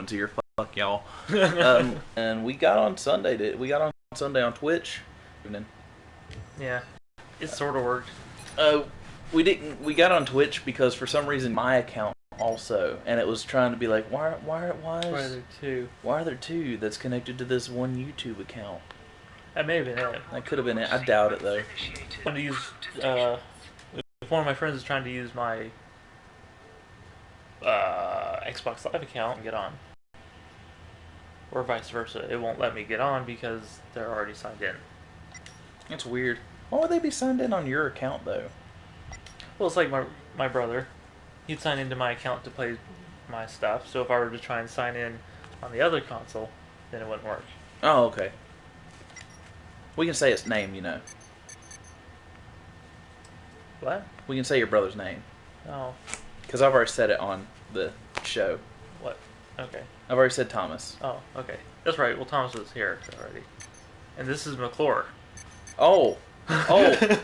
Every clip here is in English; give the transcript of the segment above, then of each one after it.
ones here. Fuck y'all. And we got on Sunday. We got on Sunday on Twitch. Yeah, it sort of worked. We didn't. We got on Twitch because for some reason my account also, and it was trying to be like, why are there two that's connected to this one YouTube account? That may have been it. That could have been it. I doubt it though. I'm trying to use. If one of my friends is trying to use my Xbox Live account and get on, or vice versa, it won't let me get on because they're already signed in. It's weird. Why would they be signed in on your account though? Well, it's like my brother. He'd sign into my account to play my stuff. So if I were to try and sign in on the other console, then it wouldn't work. Oh, okay. We can say its name, you know. What? We can say your brother's name. Oh. Because I've already said it on the show. What? Okay. I've already said Thomas. Oh, okay. That's right. Well, Thomas was here already. And this is McClure. Oh.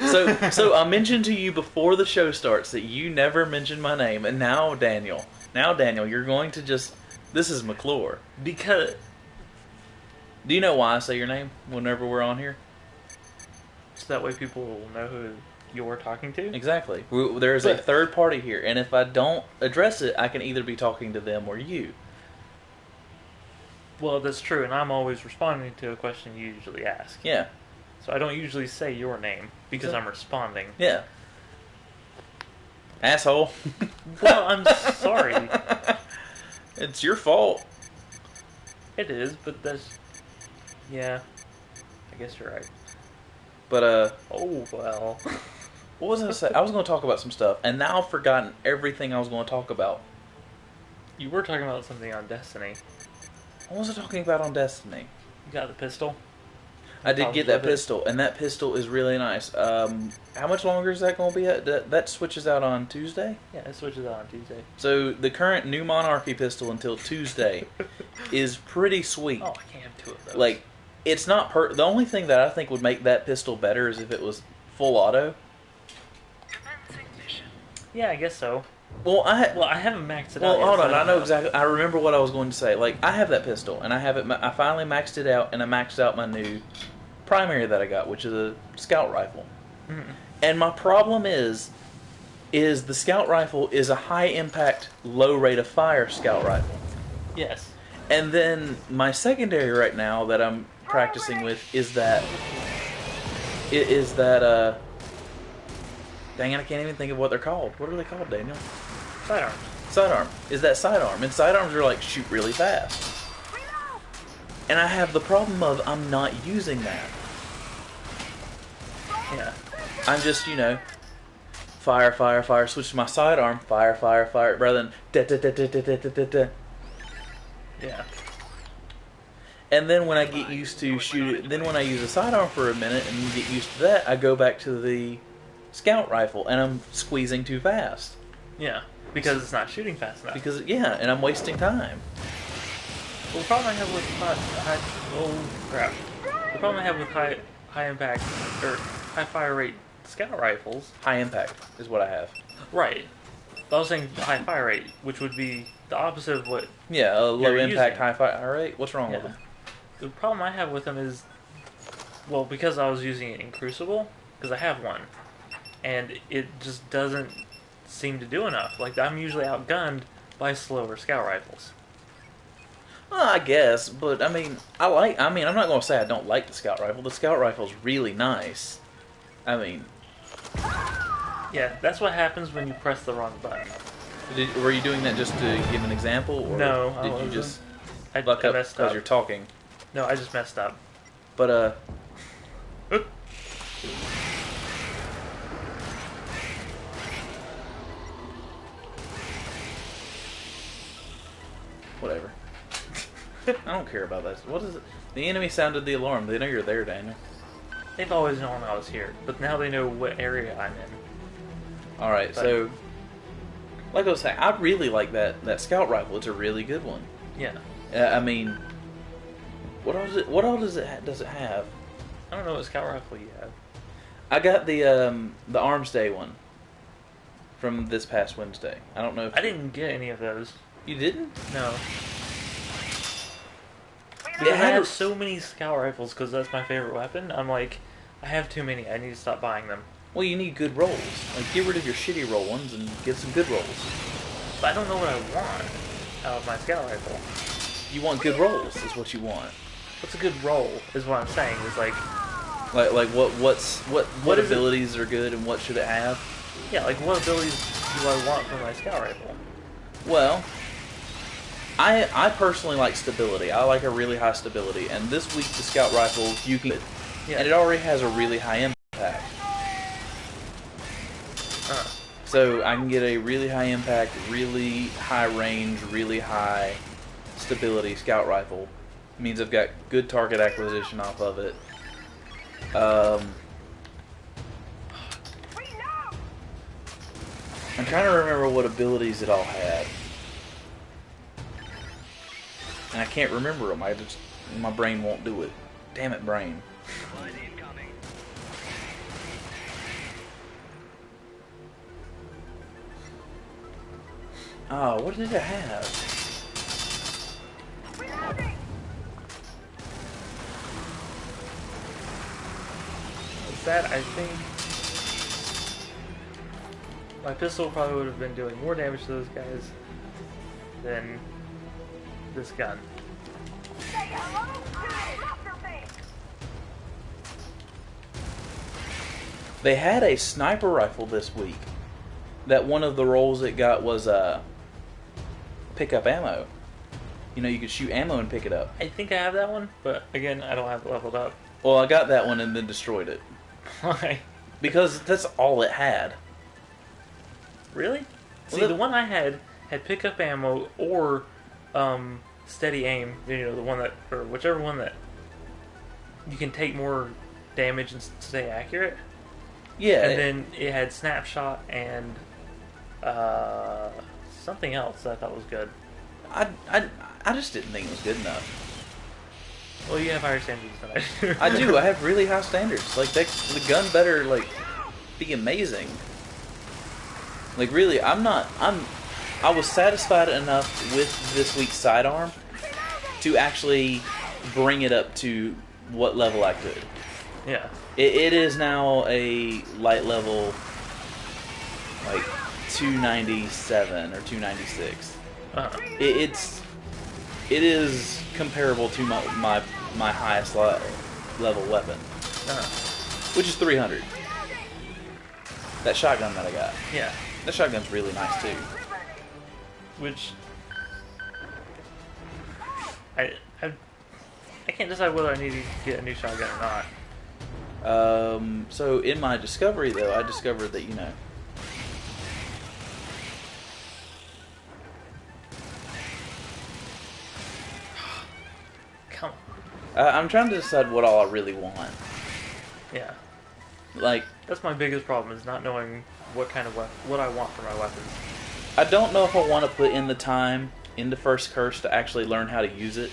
So I mentioned to you before the show starts that you never mentioned my name, and now Daniel, you're going to just... This is McClure. Because... Do you know why I say your name whenever we're on here? So that way people will know who you're talking to? Exactly. There is a third party here, and if I don't address it, I can either be talking to them or you. Well, that's true, and I'm always responding to a question you usually ask. Yeah. So I don't usually say your name because I'm responding. Yeah. Asshole. Well, I'm sorry. It's your fault. It is, but that's... Yeah. I guess you're right. But, Oh, well. What was I going to say? I was going to talk about some stuff, and now I've forgotten everything I was going to talk about. You were talking about something on Destiny. What was I talking about on Destiny? You got the pistol? I did get that pistol, and that pistol is really nice. How much longer is that going to be at? That switches out on Tuesday? Yeah, it switches out on Tuesday. So the current New Monarchy pistol until Tuesday is pretty sweet. Oh, I can't have two of those. Like, it's not the only thing that I think would make that pistol better is if it was full auto. Yeah, I guess so. Well, I haven't maxed it out. Well, hold on. I know exactly. I remember what I was going to say. Like, I have that pistol, and I have it. I finally maxed it out, and I maxed out my new primary that I got, which is a scout rifle. Mm-hmm. And my problem is the scout rifle is a high impact, low rate of fire scout rifle. Yes. And then my secondary right now that I'm practicing with is that. Dang it, I can't even think of what they're called. What are they called, Daniel? Sidearm. Sidearm. Is that sidearm. And sidearms are like shoot really fast. And I have the problem of I'm not using that. Yeah. I'm just, fire, fire, fire, switch to my sidearm, fire, fire, fire, rather than da-da-da-da-da-da-da-da. Yeah. And then when I get used to then when I use a sidearm for a minute and get used to that, I go back to the scout rifle, and I'm squeezing too fast. Yeah, because it's not shooting fast enough. And I'm wasting time. Well, the problem I have with The problem I have with high impact or high fire rate scout rifles. High impact is what I have. Right. I was saying high fire rate, which would be the opposite of what. Yeah, a low impact, using. high fire rate. What's wrong with them? The problem I have with them is, well, because I was using it in Crucible, because I have one, and it just doesn't seem to do enough. Like, I'm usually outgunned by slower scout rifles. Well, I guess, but I'm not going to say I don't like the scout rifle. The scout rifle's really nice. Yeah, that's what happens when you press the wrong button. Were you doing that just to give an example, or no, did you just I buck up messed because up. you're talking? No, I just messed up. But whatever. I don't care about that. What is it? The enemy sounded the alarm. They know you're there, Daniel. They've always known I was here, but now they know what area I'm in. Alright, so like I was saying, I really like that scout rifle. It's a really good one. Yeah. What all does it have? I don't know what scout rifle you have. I got the Arms Day one from this past Wednesday. I don't know if I didn't get any of those. you didn't. No. Because I have so many scout rifles because that's my favorite weapon. I'm like, I have too many. I need to stop buying them. Well, you need good rolls. Like, get rid of your shitty roll ones and get some good rolls. But I don't know what I want out of my scout rifle. You want good rolls, is what you want. What's a good roll? Is what I'm saying. Is like what abilities are good and what should it have? Yeah, like what abilities do I want from my scout rifle? Well, I personally like stability. I like a really high stability, and this week the scout rifle you can, and it already has a really high impact. So I can get a really high impact, really high range, really high stability scout rifle. It means I've got good target acquisition off of it. I'm trying to remember what abilities it all had. And I can't remember them. My brain won't do it. Damn it, brain. Oh, what did it have? That I think my pistol probably would have been doing more damage to those guys than this gun. They had a sniper rifle this week. That one of the rolls it got was pick up ammo. You know, you could shoot ammo and pick it up. I think I have that one, but again, I don't have it leveled up. Well, I got that one and then destroyed it. Why? Because that's all it had. Really? See, the one I had pickup ammo or steady aim. You know, the one that, or whichever one that you can take more damage and stay accurate. Yeah. And then it had snapshot and something else that I thought was good. I just didn't think it was good enough. Well, you have higher standards than I do. I do. I have really high standards. Like, the gun better, like, be amazing. Like, really, I was satisfied enough with this week's sidearm to actually bring it up to what level I could. Yeah. It is now a light level, like, 297 or 296. Uh-huh. It is comparable to my highest level weapon, which is 300. That shotgun that I got. Yeah. That shotgun's really nice too. Which I can't decide whether I need to get a new shotgun or not. So in my discovery though, I discovered that, you know, Come on. I'm trying to decide what all I really want. Yeah. Like, that's my biggest problem, is not knowing what kind of what I want for my weapons. I don't know if I want to put in the time into First Curse to actually learn how to use it.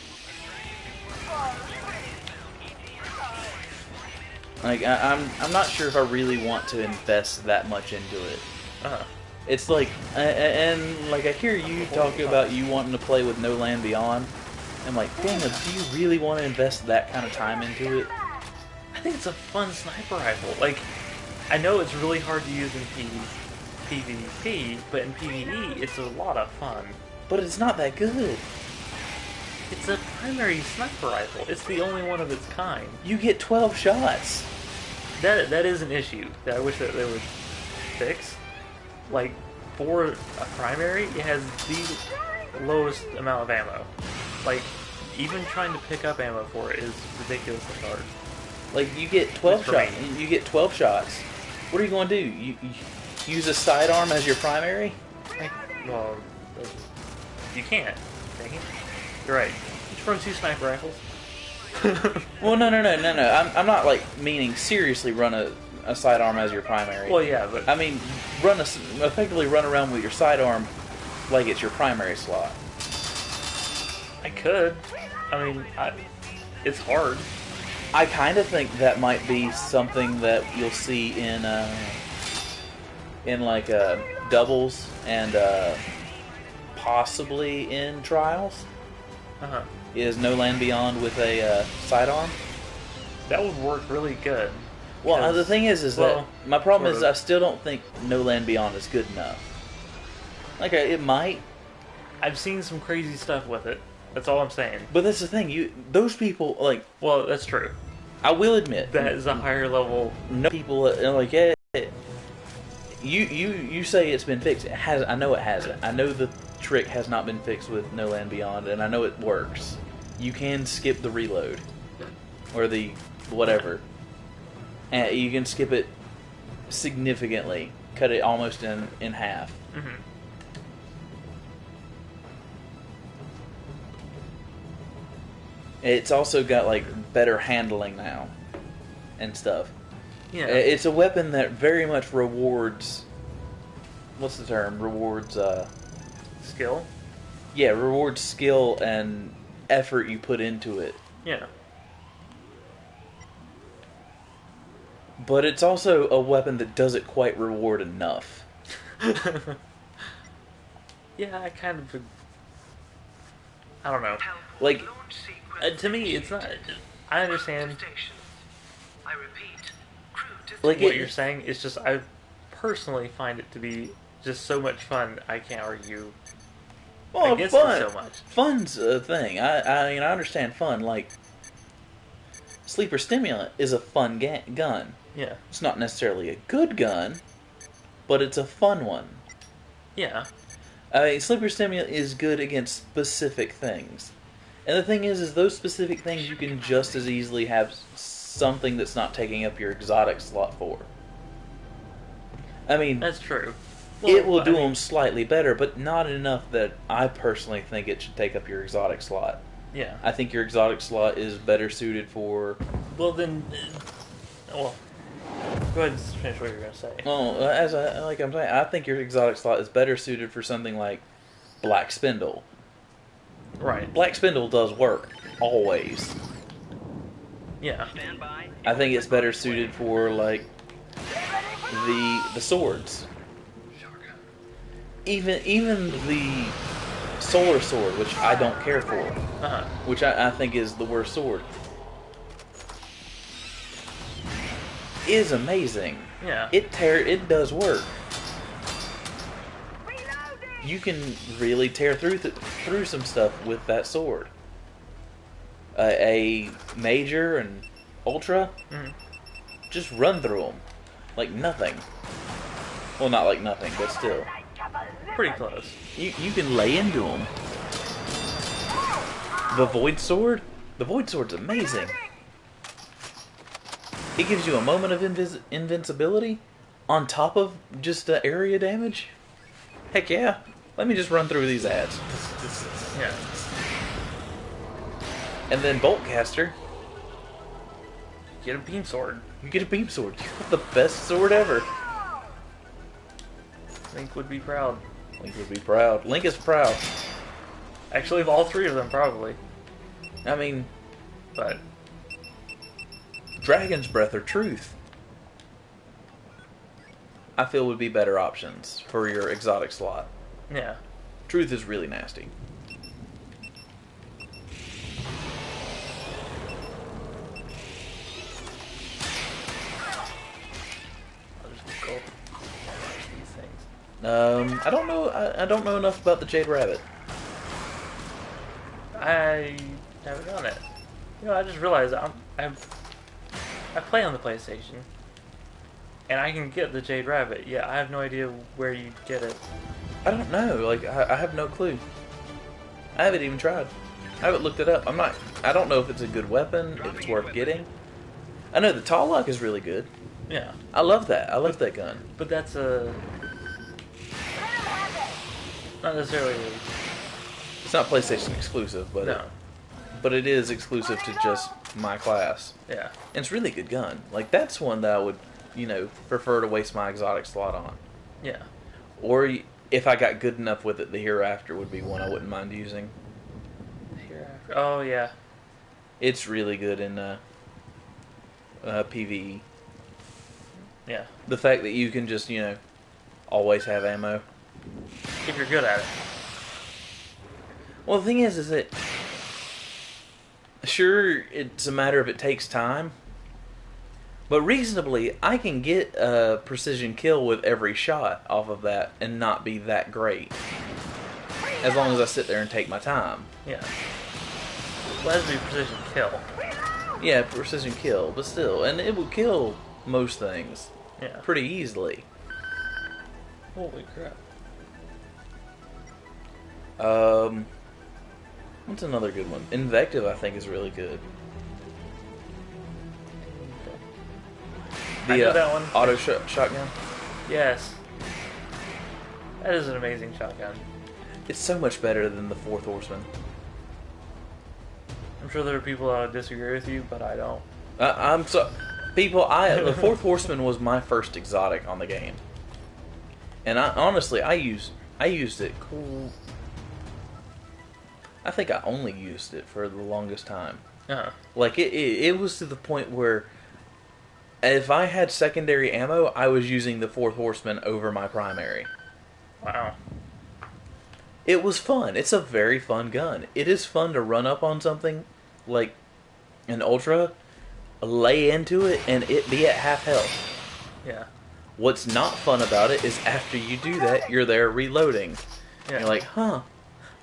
Like, I'm not sure if I really want to invest that much into it. Uh-huh. It's like, and like I hear you talk about you wanting to play with No Land Beyond. I'm like, Daniel, do you really want to invest that kind of time into it? I think it's a fun sniper rifle. Like, I know it's really hard to use in PvP, but in PvE, it's a lot of fun. But it's not that good. It's a primary sniper rifle. It's the only one of its kind. You get 12 shots. That is an issue that I wish that they would fix. Like, for a primary, it has the lowest amount of ammo. Like, even trying to pick up ammo for it is ridiculously hard. Like, you get 12 shots. You get 12 shots. What are you going to do? You use a sidearm as your primary? Well, you can't. You're right. You just run 2 sniper rifles. Well, no. I'm not, like, meaning seriously run a sidearm as your primary. Well, yeah, but I mean, effectively run around with your sidearm like it's your primary slot. I could. I mean, it's hard. I kind of think that might be something that you'll see in like doubles and possibly in trials. is No Land Beyond with a sidearm. That would work really good. Well, the thing is that my problem is sort of. I still don't think No Land Beyond is good enough. Like, it might, I've seen some crazy stuff with it. That's all I'm saying. but that's the thing. Those people, like, Well, that's true. I will admit That is a higher level. no people are like, yeah, you say it's been fixed. It has. I know it hasn't. I know the trick has not been fixed with No Land Beyond, and I know it works. You can skip the reload or the whatever, and you can skip it significantly, cut it almost in half. Mm-hmm. It's also got like better handling now and stuff. Yeah. It's a weapon that very much rewards. What's the term? Rewards. Skill? Yeah, rewards skill and effort you put into it. Yeah. But it's also a weapon that doesn't quite reward enough. Yeah, I kind of. I don't know. Like, To me, it's not. I understand like what you're saying. It's just I personally find it to be just so much fun. I can't argue well, against fun. it so much. Fun's a thing. I mean, I understand fun. Like, Sleeper Stimulant is a fun gun. Yeah. It's not necessarily a good gun, but it's a fun one. Yeah. I mean, Sleeper Stimulant is good against specific things. And the thing is those specific things you can just as easily have something that's not taking up your exotic slot for. I mean, That's true. it will do them slightly better, but not enough that I personally think it should take up your exotic slot. Yeah. I think your exotic slot is better suited for... Well, then. Well, go ahead and finish what you're going to say. Well, I'm saying, I think your exotic slot is better suited for something like Black Spindle. Right. Black Spindle does work, always. Yeah. I think it's better suited for, like, the swords. Even the Solar Sword, which I don't care for, which I think is the worst sword, is amazing. Yeah. It does work. You can really tear through some stuff with that sword. A major and ultra, just run through them like nothing. Well, not like nothing, but still. Pretty close. You can lay into them. The Void Sword? The Void Sword's amazing. It gives you a moment of invincibility on top of just area damage. Heck yeah. Let me just run through these ads. Yeah. And then Boltcaster. Get a beam sword. You get a beam sword. You have the best sword ever. Link would be proud. Link would be proud. Link is proud. Actually, of all three of them, probably. I mean, But Dragon's Breath or Truth, I feel would be better options for your exotic slot. yeah. Truth is really nasty. I'll just go these things. I don't know. I don't know enough about the Jade Rabbit. I haven't done it. You know, I just realized I play on the PlayStation, and I can get the Jade Rabbit. Yeah, I have no idea where you get it. I don't know. Like, I have no clue. I haven't even tried. I haven't looked it up. I don't know if it's a good weapon, if it's worth getting. I know the Tallock is really good. Yeah, I love that. I love that gun. but that's not necessarily. It's not PlayStation exclusive, but No. but it is exclusive to just my class. Yeah. And it's a really good gun. Like, that's one that I would, prefer to waste my exotic slot on. Yeah. Or if I got good enough with it, the Hereafter would be one I wouldn't mind using. Hereafter. Oh yeah. It's really good in PvE. Yeah. The fact that you can just, always have ammo. If you're good at it. Well, the thing is that Sure, it's a matter of it takes time, but reasonably, I can get a precision kill with every shot off of that and not be that great. As long as I sit there and take my time. Yeah. Well, that'd be precision kill. Yeah, precision kill, but still. And it will kill most things. Yeah. Pretty easily. Holy crap. What's another good one? Invective, I think, is really good. I know that one. Auto shotgun? Yes. That is an amazing shotgun. It's so much better than the Fourth Horseman. I'm sure there are people that would disagree with you, but I don't. I'm so... People, the Fourth Horseman was my first exotic on the game. And honestly, I used it cool. I think I only used it for the longest time. Uh-huh. Like, it was to the point where if I had secondary ammo, I was using the Fourth Horseman over my primary. Wow. It was fun. It's a very fun gun. It is fun to run up on something like an Ultra, lay into it, and it be at half health. Yeah. What's not fun about it is after you do that, you're there reloading. Yeah. You're like,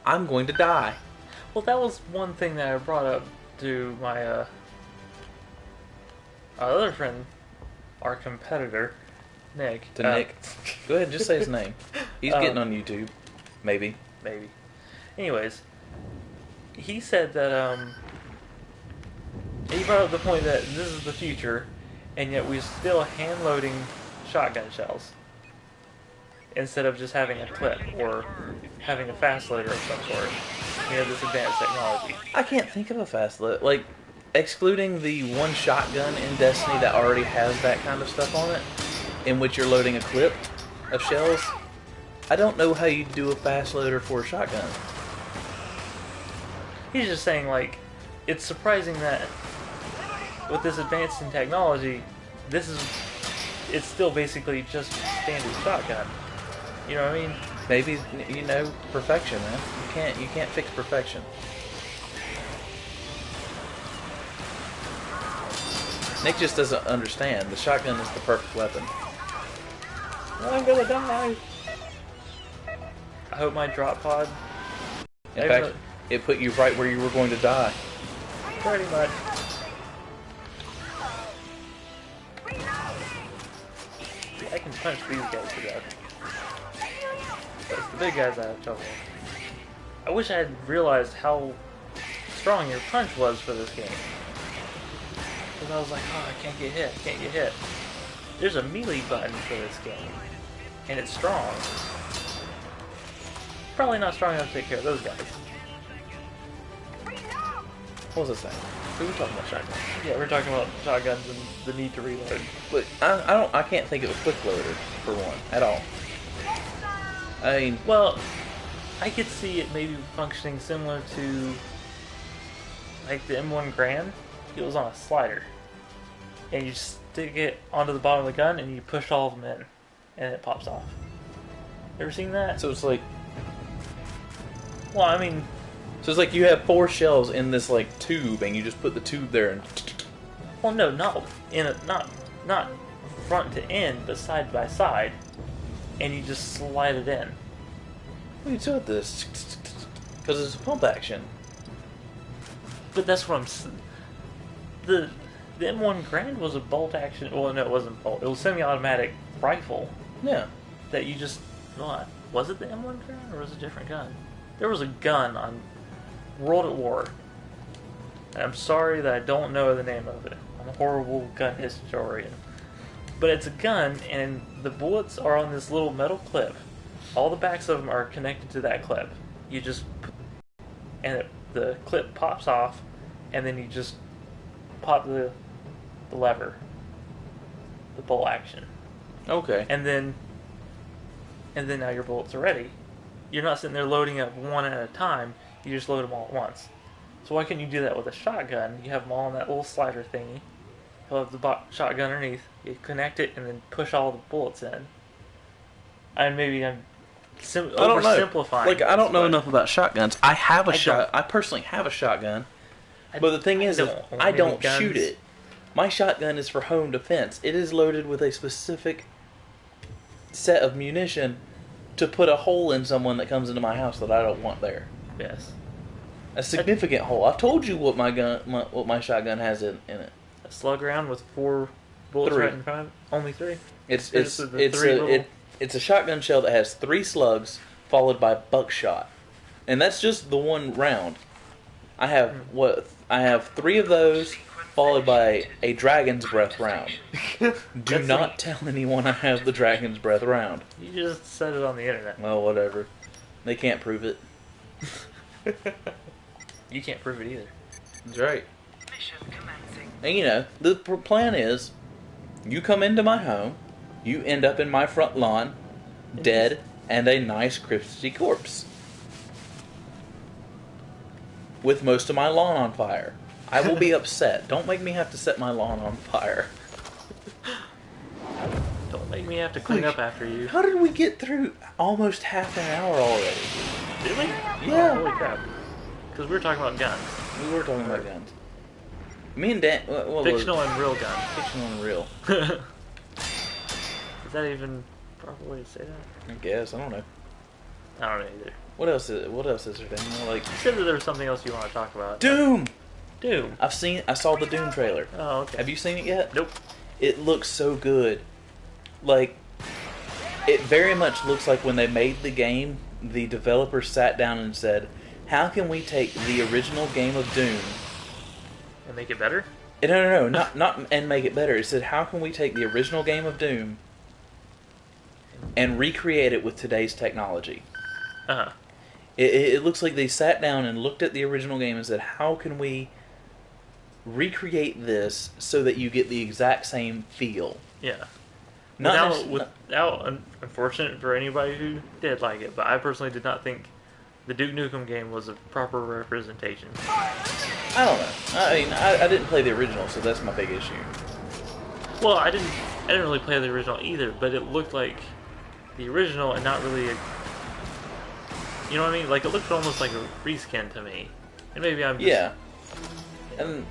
I'm going to die. Well, that was one thing that I brought up to my our other friend, our competitor, Nick. Nick. Go ahead, just say his name. He's getting on YouTube. Maybe. Maybe. Anyways, he said that he brought up the point that this is the future, and yet we're still hand loading shotgun shells instead of just having a clip or having a fast loader of some sort. You know, this advanced technology. I can't think of a fast load. Like, excluding the one shotgun in Destiny that already has that kind of stuff on it, in which you're loading a clip of shells, I don't know how you do a fast loader for a shotgun. He's just saying, like, it's surprising that with this advance in technology, it's still basically just standard shotgun. You know what I mean? Maybe, perfection, man. You can't fix perfection. Nick just doesn't understand. The shotgun is the perfect weapon. I'm gonna die. I hope my drop pod. In fact, it put you right where you were going to die. Pretty much. I can punch these guys to death. But it's the big guys I have trouble with. I wish I had realized how strong your punch was for this game. Because I was like, oh, I can't get hit. There's a melee button for this game. And it's strong. Probably not strong enough to take care of those guys. What was I saying? We were talking about shotguns. Yeah, we're talking about shotguns and the need to reload. But I can't think of a quick loader for one at all. I mean, well, I could see it maybe functioning similar to like the M1 Grand. It was on a slider, and you stick it onto the bottom of the gun, and you push all of them in, and it pops off. Ever seen that? so it's like Well, I mean, so it's like you have 4 shells in this like tube, and you just put the tube there and. well, no, not not front to end, but side by side, and you just slide it in. What are you doing with this? Because it's a pump action. But that's what the M1 Grand was a bolt action. Well, no, it wasn't bolt. It was semi-automatic rifle. Yeah. That you just what? Was it the M1 Grand or was it a different gun? There was a gun on World at War. And I'm sorry that I don't know the name of it. I'm a horrible gun historian. But it's a gun, and the bullets are on this little metal clip. All the backs of them are connected to that clip. You just and the clip pops off, and then you just pop the lever, the bolt action. Okay. And then now your bullets are ready. You're not sitting there loading up one at a time. You just load them all at once. So why can't you do that with a shotgun? You have them all on that little slider thingy. You'll have the shotgun underneath. You connect it and then push all the bullets in. And maybe I'm oversimplifying. Like, I don't know enough about shotguns. I personally have a shotgun, But the thing is I own don't any shoot guns. it. My shotgun is for home defense. It is loaded with a specific set of munition to put a hole in someone that comes into my house that I don't want there. Yes. A significant hole. I've told you what what my shotgun has in it. A slug round with 4 bullets 3. right in front of it? Only 3? It's a shotgun shell that has 3 slugs followed by buckshot, and that's just the one round. I have 3 of those followed by a dragon's breath round. Do not tell anyone I have the dragon's breath round. You just said it on the internet. Well, whatever. They can't prove it. You can't prove it either. That's right. And you know, the plan is, you come into my home, you end up in my front lawn, dead, and a nice crispy corpse. With most of my lawn on fire. I will be upset. Don't make me have to set my lawn on fire. Don't make me have to clean up after you. How did we get through almost half an hour already? Did we? Yeah. Oh, holy crap. Because we were talking about guns. We were talking about guns. Me and Dan... Fictional and real guns. Fictional and real. Is that even a proper way to say that? I guess. I don't know. I don't know either. What else is there, Dan? Like, You said that there was something else you want to talk about. Doom! Doom. I saw the Doom trailer. Oh, okay. Have you seen it yet? Nope. It looks so good. Like, it very much looks like when they made the game, the developers sat down and said, how can we take the original game of Doom... And make it better? No, not and make it better. It said, how can we take the original game of Doom and recreate it with today's technology? Uh-huh. It looks like they sat down and looked at the original game and said, how can we recreate this so that you get the exact same feel? Yeah. Not Unfortunate for anybody who did like it, but I personally did not think the Duke Nukem game was a proper representation. I don't know. I mean, I didn't play the original, so that's my big issue. Well, I didn't really play the original either, but it looked like the original and not really a... You know what I mean? Like, it looked almost like a reskin to me. And maybe I'm just... Yeah. And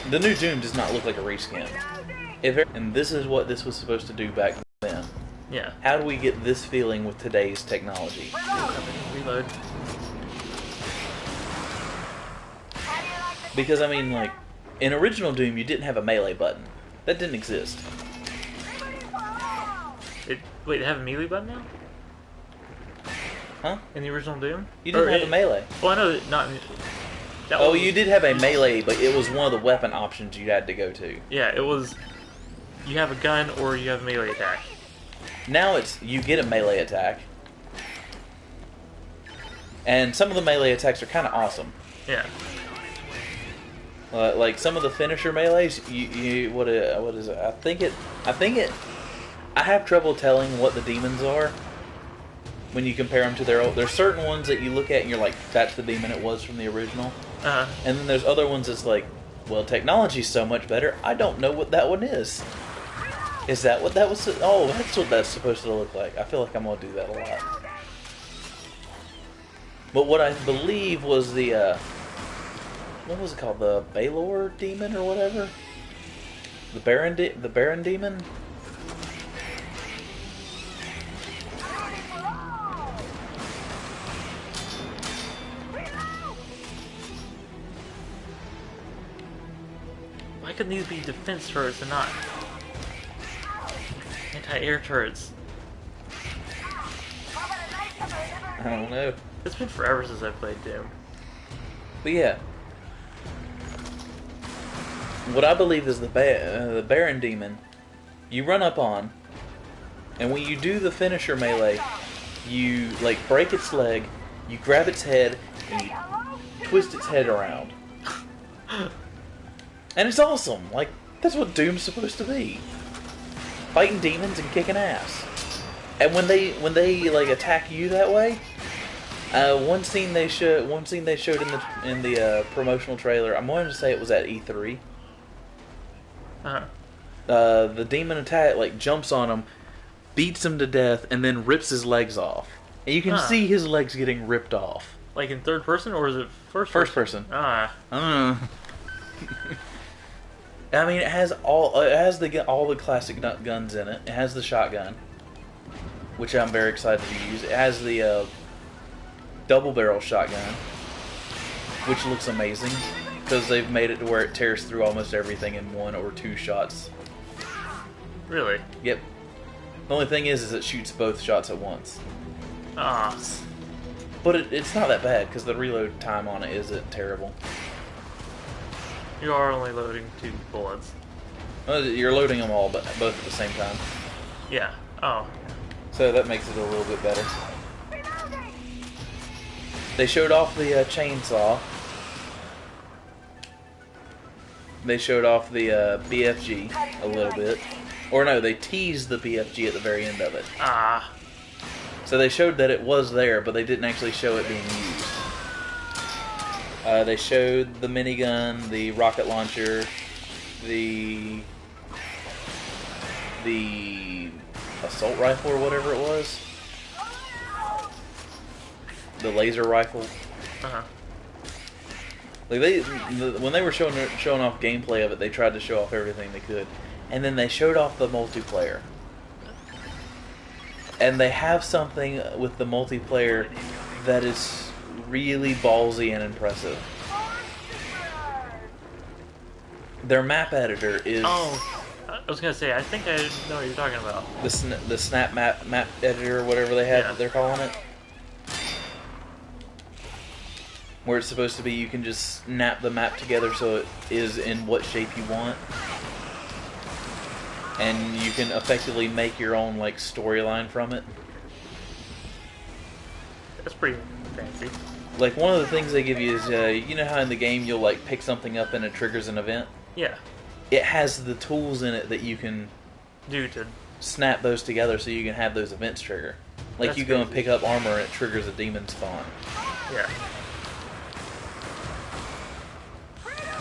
the new Doom does not look like a reskin. And this is what this was supposed to do back then. Yeah. How do we get this feeling with today's technology? Reload. Because, I mean, like, in original Doom, you didn't have a melee button. That didn't exist. Wait, they have a melee button now? Huh? In the original Doom? You didn't have a melee. Well, I know that not... That Oh, was, you did have a melee, but it was one of the weapon options you had to go to. Yeah, it was... You have a gun or you have a melee attack. Now it's, you get a melee attack. And some of the melee attacks are kind of awesome. Yeah. Like some of the finisher melees, what is it? I think it. I have trouble telling what the demons are when you compare them to their old. There's certain ones that you look at and you're like, that's the demon it was from the original. Uh-huh. And then there's other ones that's like, well, technology's so much better. I don't know what that one is. Is that what that was? Oh, that's what that's supposed to look like. I feel like I'm gonna do that a lot. But what I believe was the what was it called? The Balor demon or whatever? The Baron demon? Why couldn't these be defense turrets and not anti-air turrets? I don't know. It's been forever since I've played Doom. But yeah. What I believe is the Baron demon, you run up on, and when you do the finisher melee, you like break its leg, you grab its head, and you twist its head around. And it's awesome. Like, that's what Doom's supposed to be. Fighting demons and kicking ass. And when they like attack you that way, one scene they showed in the promotional trailer. I'm going to say it was at E3. Uh-huh. The demon attack like jumps on him, beats him to death, and then rips his legs off. And you can see his legs getting ripped off. Like in third person, or is it first? First person. Ah. I mean, it has all the classic guns in it. It has the shotgun, which I'm very excited to use. It has the double barrel shotgun, which looks amazing because they've made it to where it tears through almost everything in 1 or 2 shots. Really? Yep. The only thing is it shoots both shots at once. Ah. But it's not that bad because the reload time on it isn't terrible. You are only loading 2 bullets. You're loading them all, but both at the same time. Yeah. Oh. So that makes it a little bit better. They showed off the chainsaw. They showed off the BFG a little bit. Or no, they teased the BFG at the very end of it. Ah. So they showed that it was there, but they didn't actually show it being used. They showed the minigun, the rocket launcher, the assault rifle or whatever it was. The laser rifle. Uh-huh. Like when they were showing off gameplay of it, they tried to show off everything they could, and then they showed off the multiplayer. And they have something with the multiplayer that is really ballsy and impressive. Their map editor is... Oh, I was gonna say, I think I know what you're talking about. The snap map editor, or whatever they have, Yeah. they're calling it. Where it's supposed to be, you can just snap the map together so it is in what shape you want. And you can effectively make your own like storyline from it. That's pretty fancy. Like one of the things they give you is, you know how in the game you'll like pick something up and it triggers an event? Yeah. It has the tools in it that you can snap those together so you can have those events trigger. Like That's you go and crazy. pick up armor and it triggers a demon spawn. Yeah.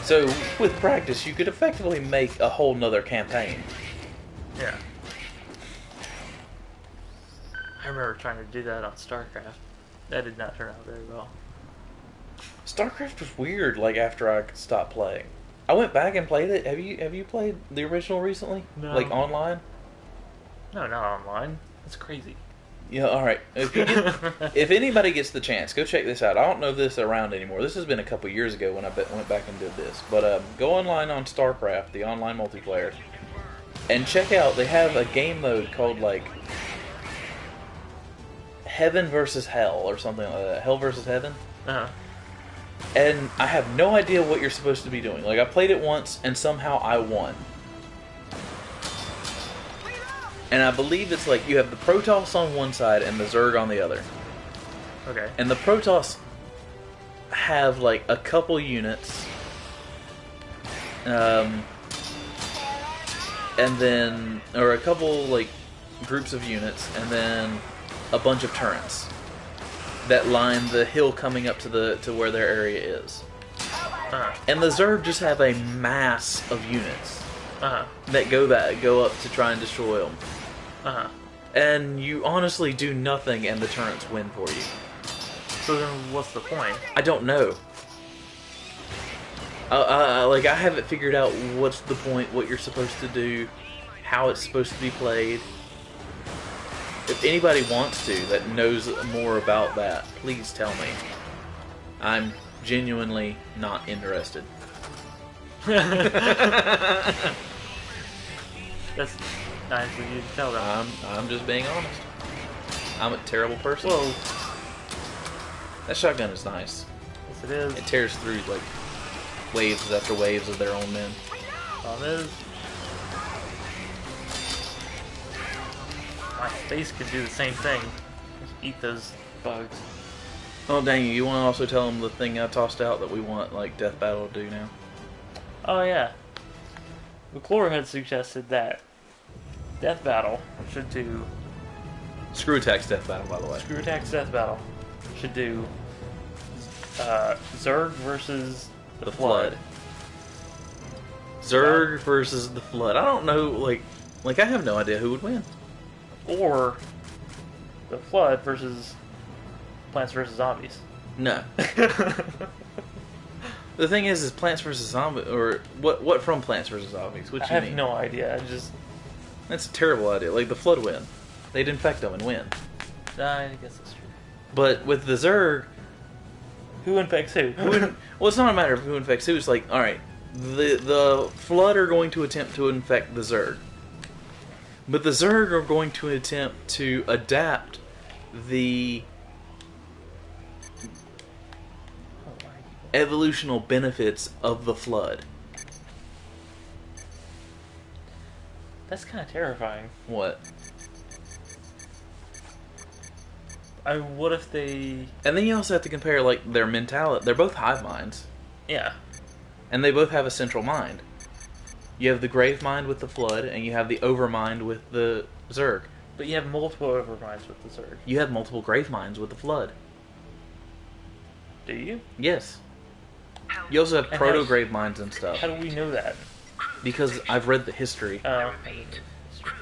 So with practice you could effectively make a whole nother campaign. Yeah. I remember trying to do that on StarCraft. That did not turn out very well. StarCraft was weird like after I stopped playing. I went back and played it. Have you played the original recently? No. Like online? No, not online. That's crazy. Yeah, alright. If anybody gets the chance, go check this out. I don't know if this is around anymore. This has been a couple years ago when I went back and did this. But go online on StarCraft, the online multiplayer, and check out, they have a game mode called like Heaven versus Hell or something like that. Hell versus Heaven. Uh-huh. And I have no idea what you're supposed to be doing. Like I played it once and somehow I won. And I believe it's like you have the Protoss on one side and the Zerg on the other. Okay. And the Protoss have like a couple units. And then, or a couple like groups of units, and then a bunch of turrets that line the hill coming up to where their area is. Uh-huh. And the Zerg just have a mass of units Uh-huh. that go up to try and destroy them. Uh-huh. And you honestly do nothing, and the turrets win for you. So then what's the point? I don't know. Like I haven't figured out what's the point, what you're supposed to do, how it's supposed to be played. If anybody wants to, that knows more about that, please tell me. I'm genuinely not interested. That's nice of you to tell them. I'm just being honest. I'm a terrible person. Whoa. That shotgun is nice. Yes, it is. It tears through like waves after waves of their own men. It is. My face could do the same thing. Just eat those bugs. Oh dang you want to also tell them the thing I tossed out that we want like Death Battle to do now? Oh yeah. McClure had suggested that Death Battle should do... Screw Attack's Death Battle, by the way. Screw Attack's Death Battle should do Zerg versus the Flood. Zerg versus the Flood. I don't know, like I have no idea who would win. Or the Flood versus Plants vs. Zombies. No. The thing is Plants vs. Zombies, or what from Plants vs. Zombies? What I you have mean? no idea. I just... That's a terrible idea. Like the Flood win. They'd infect them and win. I guess that's true. But with the Zerg... Who infects who? Well, it's not a matter of who infects who. It's like, alright, the Flood are going to attempt to infect the Zerg. But the Zerg are going to attempt to adapt the evolutional benefits of the Flood. That's kind of terrifying. What? What if they... And then you also have to compare, like, their mentality. They're both hive minds. Yeah. And they both have a central mind. You have the grave mind with the Flood, and you have the overmind with the Zerg. But you have multiple overminds with the Zerg. You have multiple grave minds with the Flood. Do you? Yes. You also have And proto-grave minds and stuff. How do we know that? Because I've read the history. Oh.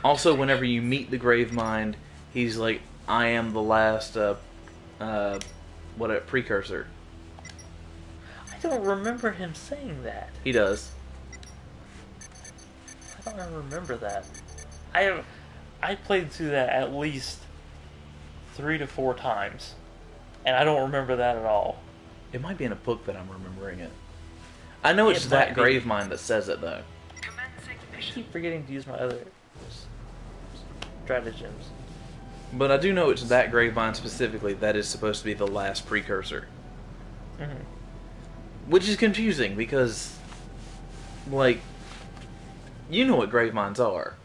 Also, whenever you meet the grave mind, he's like, I am the last, precursor. I don't remember him saying that. He does. I don't remember that. I played through that at least 3 to 4 times, and I don't remember that at all. It might be in a book that I'm remembering it. I know it's It that might be. grave mind that says it, though. I keep forgetting to use my other stratagems. But I do know it's that grave mind specifically that is supposed to be the last precursor. Mm-hmm. Which is confusing, because, like, you know what grave minds are.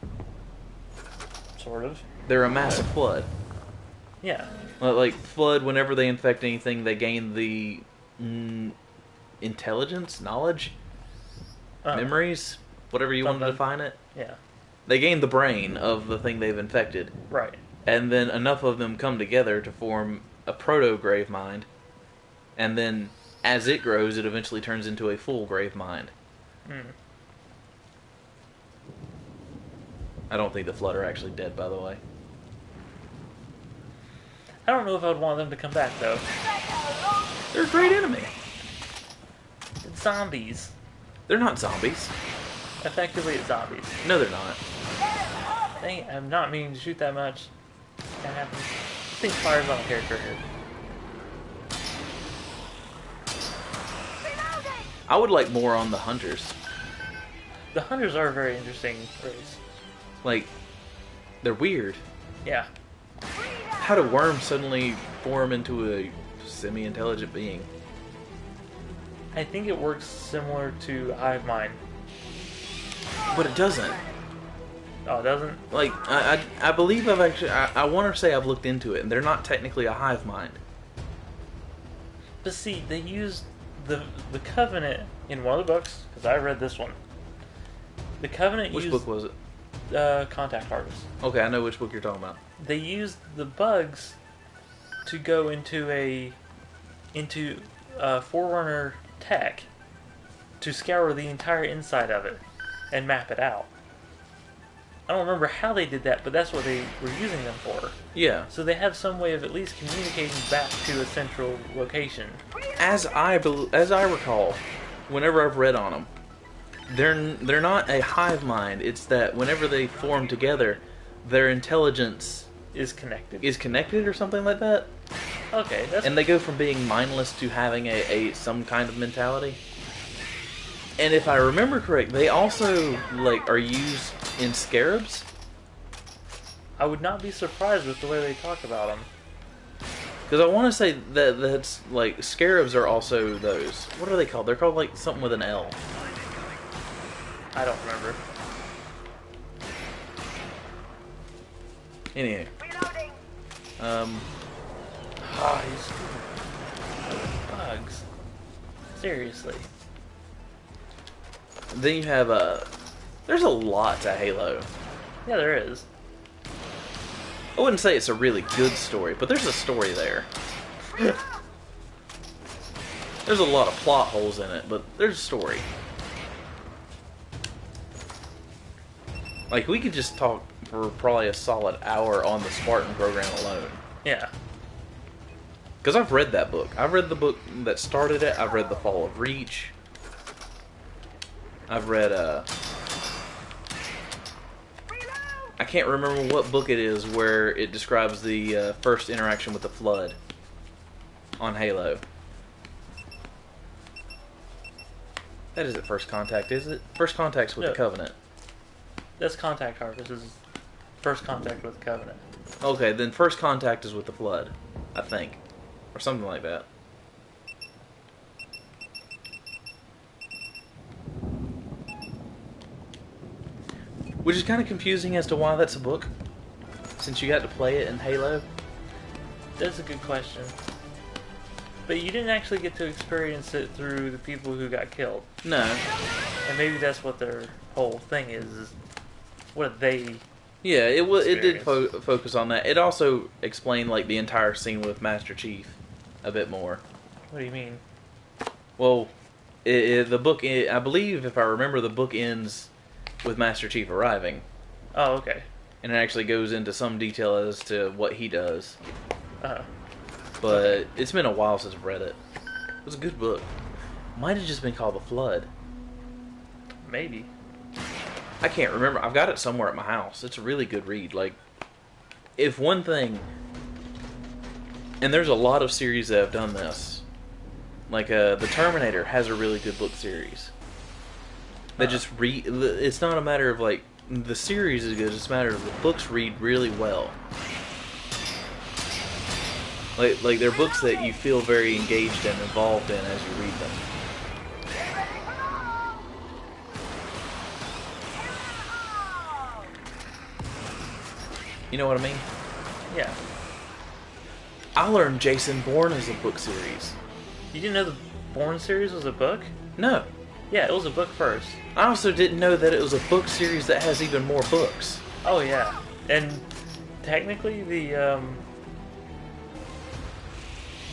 Sort of. They're a massive flood. Yeah. Like, Flood, whenever they infect anything, they gain the intelligence, knowledge, memories, whatever you want to define it. Yeah. They gain the brain of the thing they've infected. Right. And then enough of them come together to form a proto-grave mind. And then, as it grows, it eventually turns into a full grave mind. Mm. I don't think the Flood are actually dead, by the way. I don't know if I'd want them to come back, though. They're a great enemy. It's zombies. They're not zombies. Effectively, it's zombies. No, they're not. Dang, I'm not meaning to shoot that much. That happens. This thing fires on a character here. I would like more on the Hunters. The Hunters are a very interesting race. Like, they're weird. Yeah. How do worms suddenly form into a semi-intelligent being? I think it works similar to Hive Mind. But it doesn't. Oh, it doesn't? Like, I believe I've actually... I want to say I've looked into it, and they're not technically a hive mind. But see, they used the Covenant in one of the books, because I read this one. The Covenant Which used... book was it? Contact Harvest. Okay, I know which book you're talking about. They used the bugs to go into Forerunner tech to scour the entire inside of it and map it out. I don't remember how they did that, but that's what they were using them for. Yeah. So they have some way of at least communicating back to a central location. As I recall, whenever I've read on them, they're not a hive mind. It's that whenever they form together, their intelligence Is connected. is connected or something like that. Okay, that's... And they go from being mindless to having some kind of mentality. And if I remember correct, they also are used in scarabs. I would not be surprised with the way they talk about them. Because I want to say that's scarabs are also those. What are they called? They're called something with an L. I don't remember. Anyway. These bugs. Seriously. Then you have there's a lot to Halo. Yeah, there is. I wouldn't say it's a really good story, but there's a story there. There's a lot of plot holes in it, but there's a story. We could just talk for probably a solid hour on the Spartan program alone. Yeah. Because I've read that book. I've read the book that started it. I've read The Fall of Reach. I've read I can't remember what book it is where it describes the first interaction with the Flood on Halo. That isn't First Contact, is it? First Contact's with No. the Covenant. That's Contact Harvest. This is First Contact with the Covenant. Okay, then First Contact is with the Flood, I think. Or something like that. Which is kind of confusing as to why that's a book, since you got to play it in Halo. That's a good question. But you didn't actually get to experience it through the people who got killed. No. And maybe that's what their whole thing is what they... Yeah, it did Experience. focus on that. It also explained like the entire scene with Master Chief a bit more. What do you mean? Well, the book, I believe, if I remember, the book ends with Master Chief arriving. Oh, okay. And it actually goes into some detail as to what he does. Uh-huh. But it's been a while since I've read it. It was a good book. Might have just been called The Flood. Maybe. I can't remember. I've got it somewhere at my house. It's a really good read. Like, if one thing... And there's a lot of series that have done this. Like, The Terminator has a really good book series. They just read... It's not a matter of, like, the series is good. It's a matter of the books read really well. Like they're books that you feel very engaged and involved in as you read them. You know what I mean? Yeah. I learned Jason Bourne is a book series. You didn't know the Bourne series was a book? No. Yeah, it was a book first. I also didn't know that it was a book series that has even more books. Oh, yeah. And technically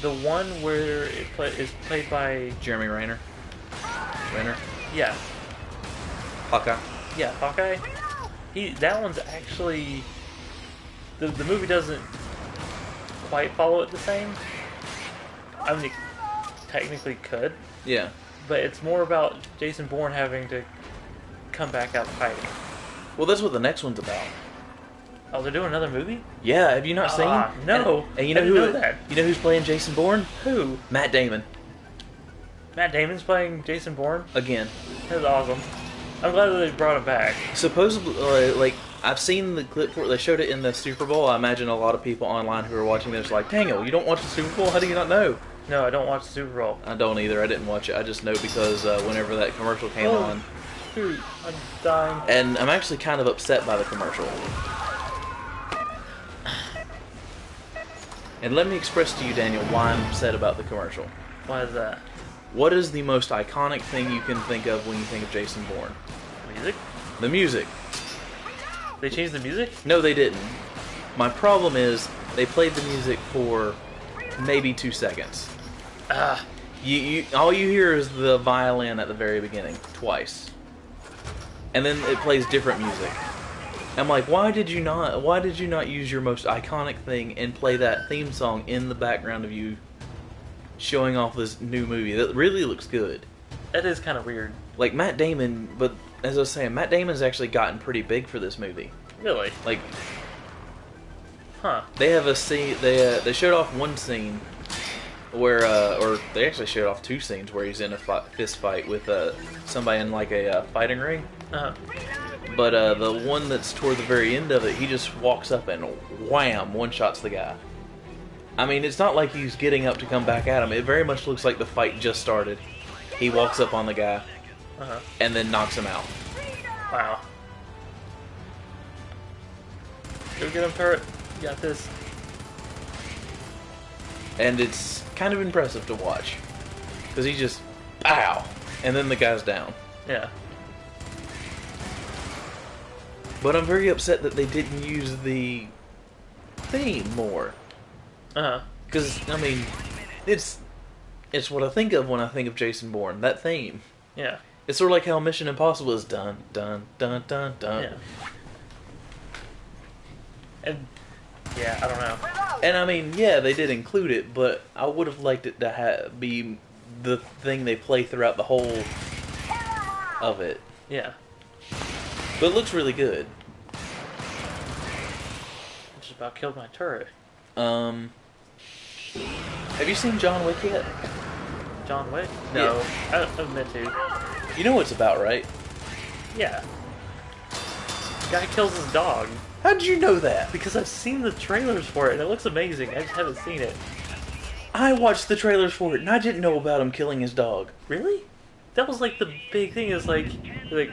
the one where is played by... Jeremy Renner. Yeah. Hawkeye. Yeah, Hawkeye. That one's actually... The movie doesn't quite follow it the same. I mean, it technically could. Yeah. But it's more about Jason Bourne having to come back out fighting. Well, that's what the next one's about. Oh, they're doing another movie? Yeah, have you not seen? No. And you know I who? didn't know that. You know who's playing Jason Bourne? Who? Matt Damon. Matt Damon's playing Jason Bourne? Again. That's awesome. I'm glad that they brought him back. Supposedly, like, I've seen the clip for it. They showed it in the Super Bowl. I imagine a lot of people online who are watching this are like, Daniel, you don't watch the Super Bowl? How do you not know? No, I don't watch the Super Bowl. I don't either. I didn't watch it. I just know because whenever that commercial came on. Dude, I'm dying. And I'm actually kind of upset by the commercial. And let me express to you, Daniel, why I'm upset about the commercial. Why is that? What is the most iconic thing you can think of when you think of Jason Bourne? Music? The music. They changed the music? No, they didn't. My problem is they played the music for maybe 2 seconds. Ah. All you hear is the violin at the very beginning, twice. And then it plays different music. I'm like, why did you not use your most iconic thing and play that theme song in the background of you showing off this new movie that really looks good? That is kind of weird. Like Matt Damon, but as I was saying, Matt Damon's actually gotten pretty big for this movie. Really? Like, Huh. they have a scene. They showed off one scene where, or they actually showed off 2 scenes where he's in a fist fight with somebody in like a fighting ring. Uh-huh. But the one that's toward the very end of it, he just walks up and wham, one-shots the guy. I mean, it's not like he's getting up to come back at him. It very much looks like the fight just started. He walks up on the guy Uh-huh. and then knocks him out. Wow. Go get him, Turret. You got this. And it's kind of impressive to watch. Because he just, pow! And then the guy's down. Yeah. But I'm very upset that they didn't use the theme more. Uh-huh. Because, I mean, it's what I think of when I think of Jason Bourne. That theme. Yeah. It's sort of like how Mission Impossible is dun, dun, dun, dun, dun. Yeah. And, yeah, I don't know. And I mean, yeah, they did include it, but I would have liked it to be the thing they play throughout the whole of it. Yeah. But it looks really good. I just about killed my turret. Have you seen John Wick yet? John Wick? No. Yeah. I've meant to. You know what it's about, right? Yeah. Guy kills his dog. How did you know that? Because I've seen the trailers for it and it looks amazing. I just haven't seen it. I watched the trailers for it and I didn't know about him killing his dog. Really? That was like the big thing. Is like,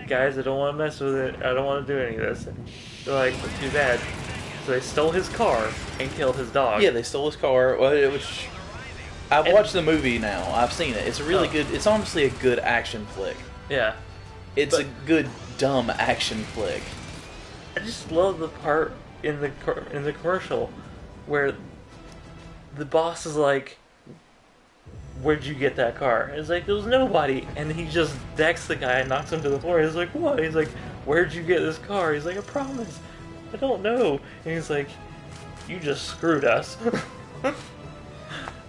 guys, I don't want to mess with it. I don't want to do any of this. And they're like, well, too bad. So they stole his car and killed his dog. Yeah, they stole his car. Which I've watched the movie now. I've seen it. It's a really good. It's honestly a good action flick. Yeah. It's a good dumb action flick. I just love the part in the commercial where the boss is like, "Where'd you get that car?" And it's like, "There was nobody," and he just decks the guy and knocks him to the floor. He's like, "What?" He's like, "Where'd you get this car?" He's like, "I promise, I don't know." And he's like, "You just screwed us."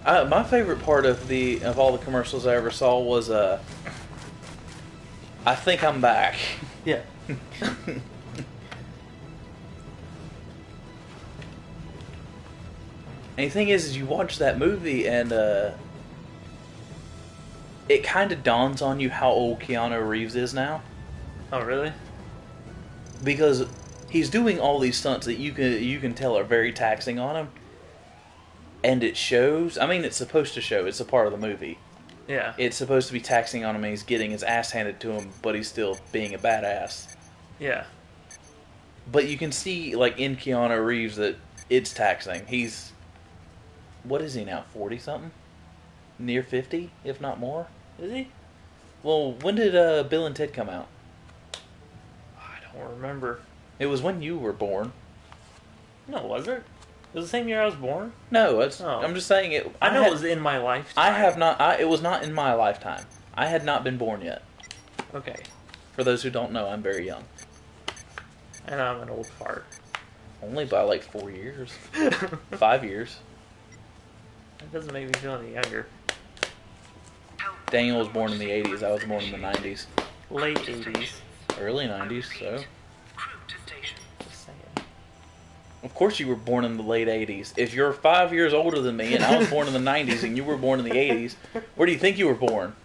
My favorite part of all the commercials I ever saw was "I think I'm back." Yeah. And the thing is you watch that movie and it kind of dawns on you how old Keanu Reeves is now. Oh, really? Because he's doing all these stunts that you can tell are very taxing on him. And it shows. I mean, it's supposed to show. It's a part of the movie. Yeah. It's supposed to be taxing on him and he's getting his ass handed to him, but he's still being a badass. Yeah. But you can see, like, in Keanu Reeves that it's taxing. He's... What is he now? 40-something? Near 50, if not more? Is he? Well, when did Bill and Ted come out? I don't remember. It was when you were born. No, was it? It was the same year I was born? No, Oh. I'm just saying it. I know it was in my lifetime. I have not. It was not in my lifetime. I had not been born yet. Okay. For those who don't know, I'm very young. And I'm an old fart. Only by like 4 years. 5 years. That doesn't make me feel any younger. Daniel was born in the 80s. I was born in the 90s. Late 80s. Early 90s, so. Just saying. Of course you were born in the late 80s. If you're 5 years older than me and I was born in the 90s and you were born in the 80s, where do you think you were born?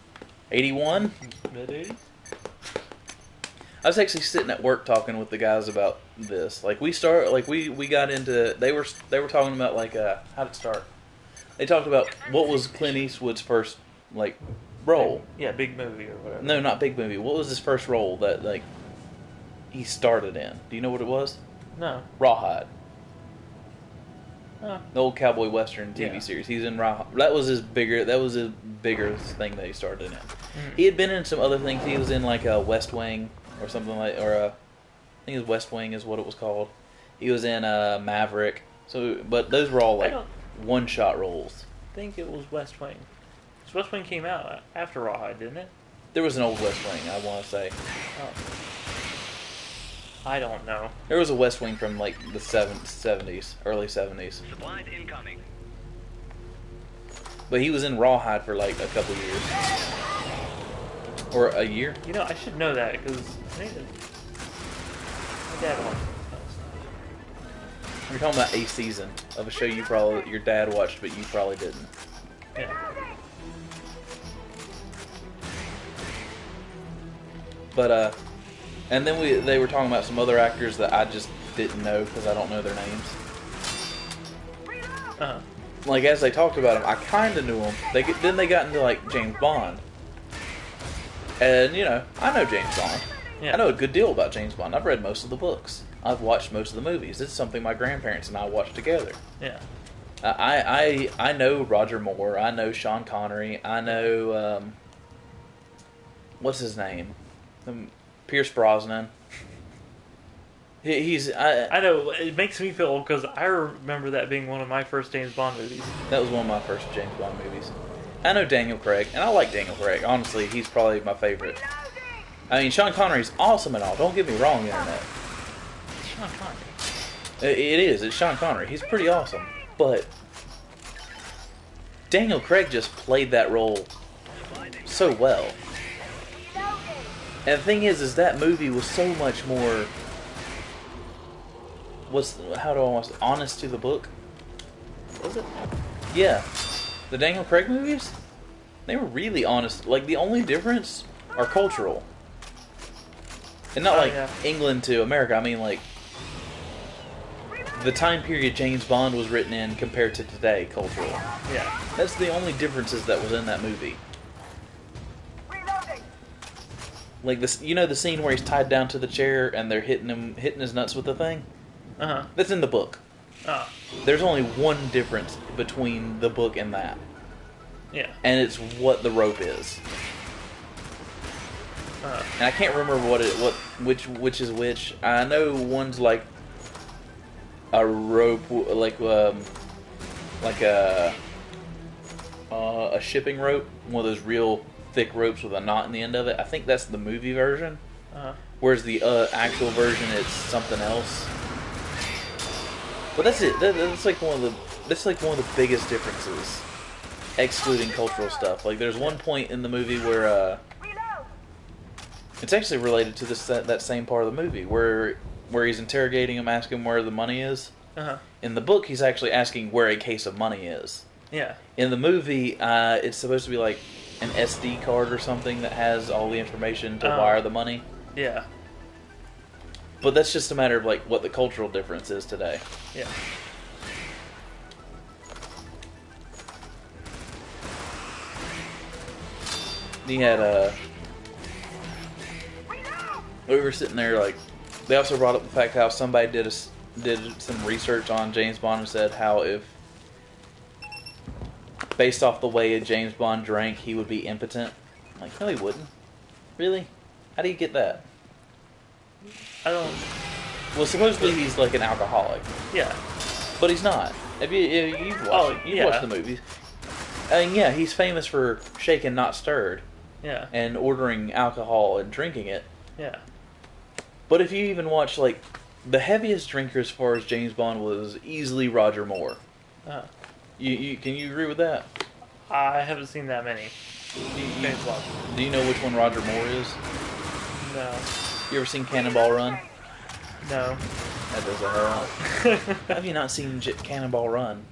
81? Mid-80s? I was actually sitting at work talking with the guys about this. Like we got into they were talking about like how did it start? They talked about what was Clint Eastwood's first like role. Yeah, big movie or whatever. No, not big movie. What was his first role that like he started in? Do you know what it was? No. Rawhide. Oh. The old cowboy western TV series. He's in Rawhide. That was his bigger thing that he started in. He had been in some other things. He was in like a West Wing or something like, I think it was West Wing is what it was called. He was in Maverick. So, but those were all like one-shot roles. I think it was West Wing. Because West Wing came out after Rawhide, didn't it? There was an old West Wing, I want to say. Oh. I don't know. There was a West Wing from like the 70s, early 70s. Supplies incoming. But he was in Rawhide for like a couple years. Or a year. You know, I should know that because my dad watched it. You're talking about a season of a show your dad watched, but you probably didn't. Yeah. But and then they were talking about some other actors that I just didn't know because I don't know their names. Uh-huh. Like as they talked about them, I kind of knew them. Then they got into like James Bond, and you know I know James Bond. Yeah. I know a good deal about James Bond. I've read most of the books. I've watched most of the movies. It's something my grandparents and I watched together. Yeah. I know Roger Moore. I know Sean Connery. I know what's his name, Pierce Brosnan. I know, it makes me feel old because I remember that being one of my first James Bond movies. That was one of my first James Bond movies. I know Daniel Craig, and I like Daniel Craig. Honestly, he's probably my favorite. I mean, Sean Connery's awesome and all. Don't get me wrong, Internet. Sean Connery. It is. It's Sean Connery. He's pretty awesome. But Daniel Craig just played that role so well. And the thing is that movie was so much more. How do I want to say, honest to the book? Was it? Yeah, the Daniel Craig movies, they were really honest. Like the only difference are cultural, and not England to America. I mean like the time period James Bond was written in compared to today, cultural. Yeah, that's the only differences that was in that movie. Like this, the scene where he's tied down to the chair and they're hitting his nuts with the thing. That's in the book. Oh. There's only one difference between the book and that. Yeah. And it's what the rope is. And I can't remember which is which. I know one's like a rope, like a shipping rope, one of those real thick ropes with a knot in the end of it. I think that's the movie version. Whereas the actual version, it's something else. But that's it. That's like one of the biggest differences, excluding cultural stuff. Like there's one point in the movie where it's actually related to that same part of the movie where he's interrogating him, asking where the money is. In the book, he's actually asking where a case of money is. Yeah. In the movie, it's supposed to be like an SD card or something that has all the information to wire the money. Yeah. But that's just a matter of like what the cultural difference is today. Yeah. He had we were sitting there like they also brought up the fact how somebody did some research on James Bond and said how if based off the way James Bond drank he would be impotent. I'm like, no, he wouldn't. Really? How do you get that? I don't. Well, supposedly he's like an alcoholic. Yeah. But he's not. You've watched the movies. I mean, yeah, he's famous for shaken, not stirred. Yeah. And ordering alcohol and drinking it. Yeah. But if you even watch, like, the heaviest drinker as far as James Bond was easily Roger Moore. Can you agree with that? I haven't seen that many. Do you know which one Roger Moore is? No. You ever seen Cannonball Run? No. That does a hell. Have you not seen Cannonball Run?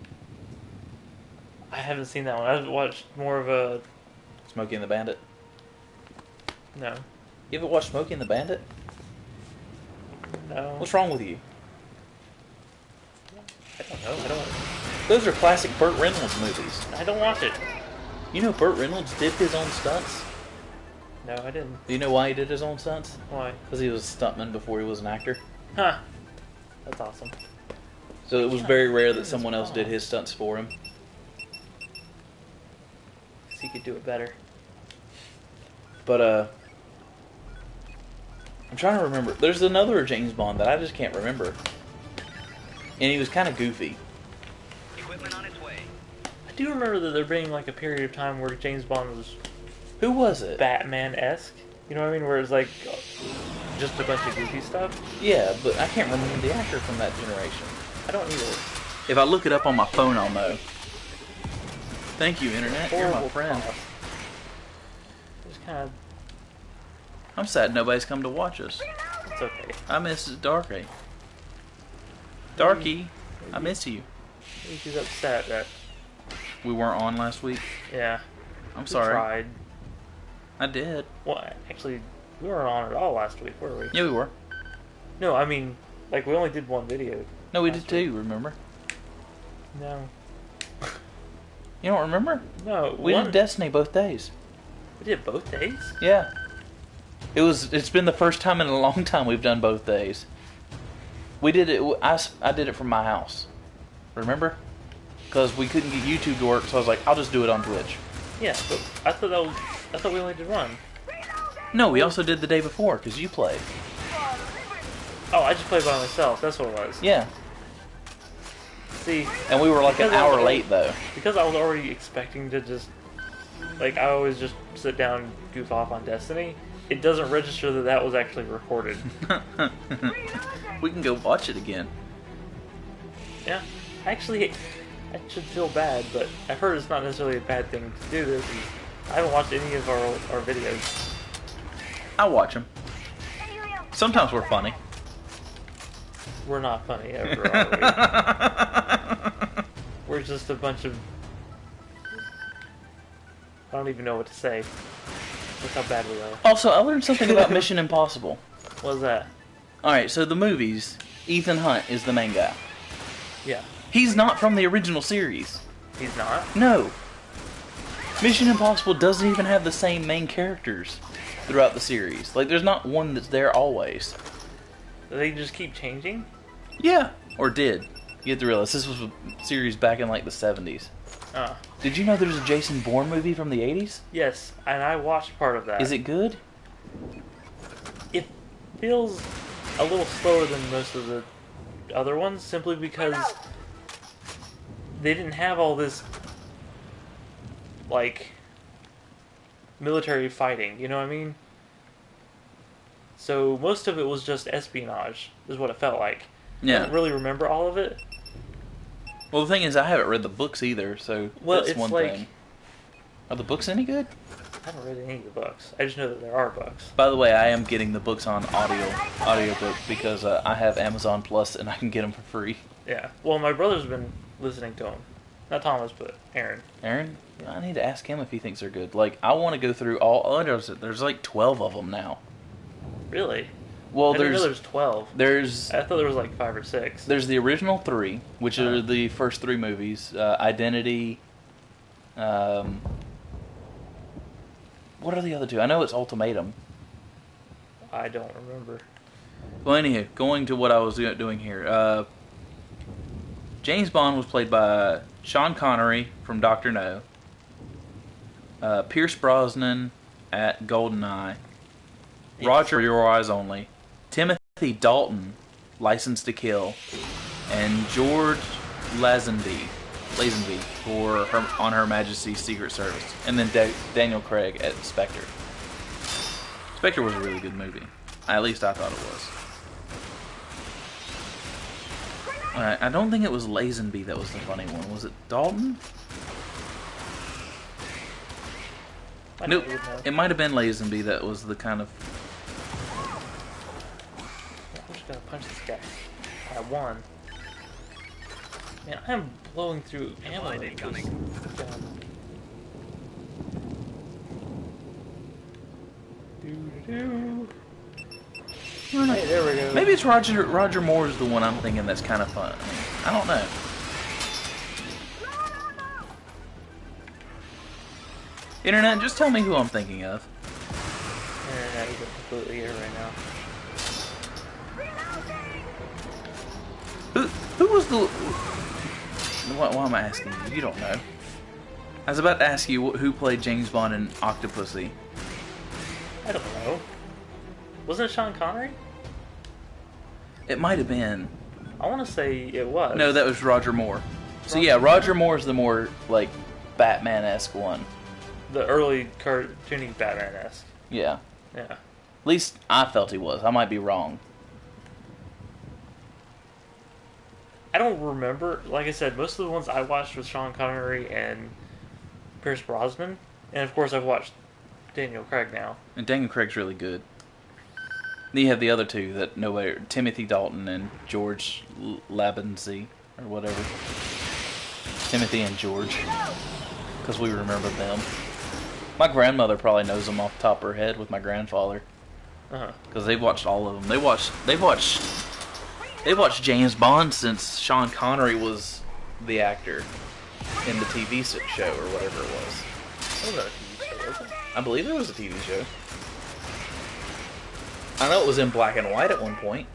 I haven't seen that one. I've watched more of a... Smokey and the Bandit? No. You ever watched Smokey and the Bandit? No. What's wrong with you? I don't know. I don't... Those are classic Burt Reynolds movies. I don't watch it. You know Burt Reynolds did his own stunts? No, I didn't. Do you know why he did his own stunts? Why? Because he was a stuntman before he was an actor. Huh. That's awesome. So it was very rare that someone else did his stunts for him. So he could do it better. But, I'm trying to remember. There's another James Bond that I just can't remember. And he was kind of goofy. Equipment on its way. I do remember that there being like a period of time where James Bond was Who was it? Batman-esque. You know what I mean? Where it's like just a bunch of goofy stuff. Yeah, but I can't remember the actor from that generation. I don't either. If I look it up on my phone, I'll know. Thank you, Internet. You're my Horrible friend. cough. Just kind of... I'm sad nobody's come to watch us. It's okay. I miss Darky. Darky, I miss you. Maybe she's upset that... We weren't on last week. Yeah. I'm We sorry. tried. I did. Well, actually, we weren't on at all last week, were we? Yeah, we were. No, I mean, like, we only did one video. No, we did last too, remember? No. You don't remember? No. We did Destiny both days. We did both days? Yeah. It's been the first time in a long time we've done both days. We did it, I did it from my house. Remember? Because we couldn't get YouTube to work, so I was like, I'll just do it on Twitch. Yeah, but I thought we only did one. No, we also did the day before, because you played. Oh, I just played by myself. That's what it was. Yeah. See, And we were like an because I was hour already- late, though. because I was already expecting to just, like, I always just sit down and goof off on Destiny. It doesn't register that that was actually recorded. We can go watch it again. Yeah, actually, I should feel bad, but I've heard it's not necessarily a bad thing to do this. I haven't watched any of our videos. I watch them. Sometimes we're funny. We're not funny ever, are we? We're just a bunch of... I don't even know what to say. That's how bad we are. Also, I learned something about Mission Impossible. What's that? Alright, so the movies, Ethan Hunt is the main guy. Yeah. He's not from the original series. He's not? No. Mission Impossible doesn't even have the same main characters throughout the series. Like, there's not one that's there always. Do they just keep changing? Yeah. Or did. You have to realize, this was a series back in, like, the 70s. Did you know there's a Jason Bourne movie from the 80s? Yes, and I watched part of that. Is it good? It feels a little slower than most of the other ones, simply because they didn't have all this, like, military fighting, you know what I mean? So most of it was just espionage, is what it felt like. Yeah. I don't really remember all of it. Well, the thing is, I haven't read the books either, so that's it's one like, thing. Are the books any good? I haven't read any of the books. I just know that there are books. By the way, I am getting the books on audiobook because I have Amazon Plus and I can get them for free. Yeah. Well, my brother's been listening to them. Not Thomas, but Aaron. Aaron? I need to ask him if he thinks they're good. Like, I want to go through all... There's like 12 of them now. Really? Well, I didn't know there's 12. I thought there was like 5 or 6. There's the original 3, which are the first 3 movies. Identity. What are the other 2? I know it's Ultimatum. I don't remember. Well, anywho, going to what I was doing here. James Bond was played by Sean Connery from Dr. No. Pierce Brosnan at GoldenEye. Roger Your Eyes Only. Timothy Dalton, License to Kill. And George Lazenby for On Her Majesty's Secret Service. And then Daniel Craig at Spectre. Spectre was a really good movie. At least I thought it was. Alright, I don't think it was Lazenby that was the funny one. Was it Dalton? Nope. It might have been Lazenby that was the kind of... I'm just gonna punch this guy. I won. Man, I'm blowing through ammo. Incoming. Hey, there we go. Maybe it's Roger Moore's the one I'm thinking that's kind of fun. I don't know. Internet, just tell me who I'm thinking of. Internet is completely here right now. Who was the... Why am I asking you? You don't know. I was about to ask you who played James Bond in Octopussy. I don't know. Wasn't it Sean Connery? It might have been. I want to say it was. No, that was Roger Moore. So yeah, Roger Moore's the more, like, Batman-esque one. The early cartoony Batman-esque. Yeah. Yeah. At least I felt he was. I might be wrong. I don't remember. Like I said, most of the ones I watched was Sean Connery and Pierce Brosnan. And of course I've watched Daniel Craig now. And Daniel Craig's really good. Then you have the other 2 that nobody... Timothy Dalton and George Lazenby, or whatever. Timothy and George. Because we remember them. My grandmother probably knows them off the top of her head with my grandfather. Because they've watched all of them. They've watched James Bond since Sean Connery was the actor in the TV show or whatever it was. What was that, a TV show, was it? I believe it was a TV show. I know it was in black and white at one point.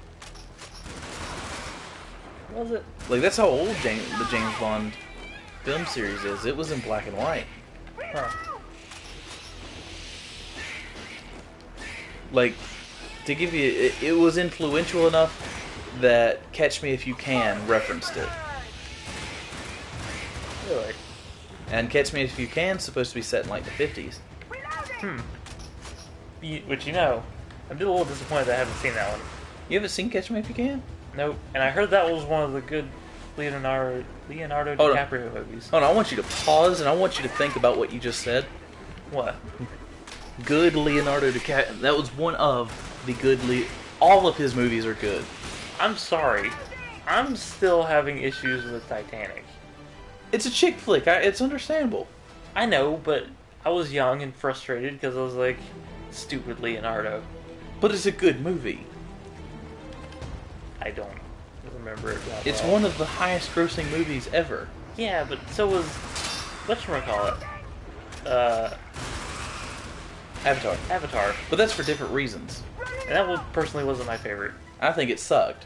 Was it? Like, that's how old the James Bond film series is. It was in black and white. Huh. Like, to give you... It was influential enough that Catch Me If You Can referenced it. Really? And Catch Me If You Can's supposed to be set in, like, the 50s. Which, you know, I'm just a little disappointed that I haven't seen that one. You haven't seen Catch Me If You Can? Nope. And I heard that was one of the good Leonardo DiCaprio movies. Hold on, I want you to pause and I want you to think about what you just said. What? good Leonardo DiCaprio. That was one of the good. All of his movies are good. I'm sorry. I'm still having issues with Titanic. It's a chick flick. It's understandable. I know, but I was young and frustrated because I was like, stupid Leonardo. But it's a good movie. I don't remember it that It's well. one of the highest grossing movies ever. Yeah, but so was... whatchamacallit? Avatar. But that's for different reasons. And that one personally wasn't my favorite. I think it sucked.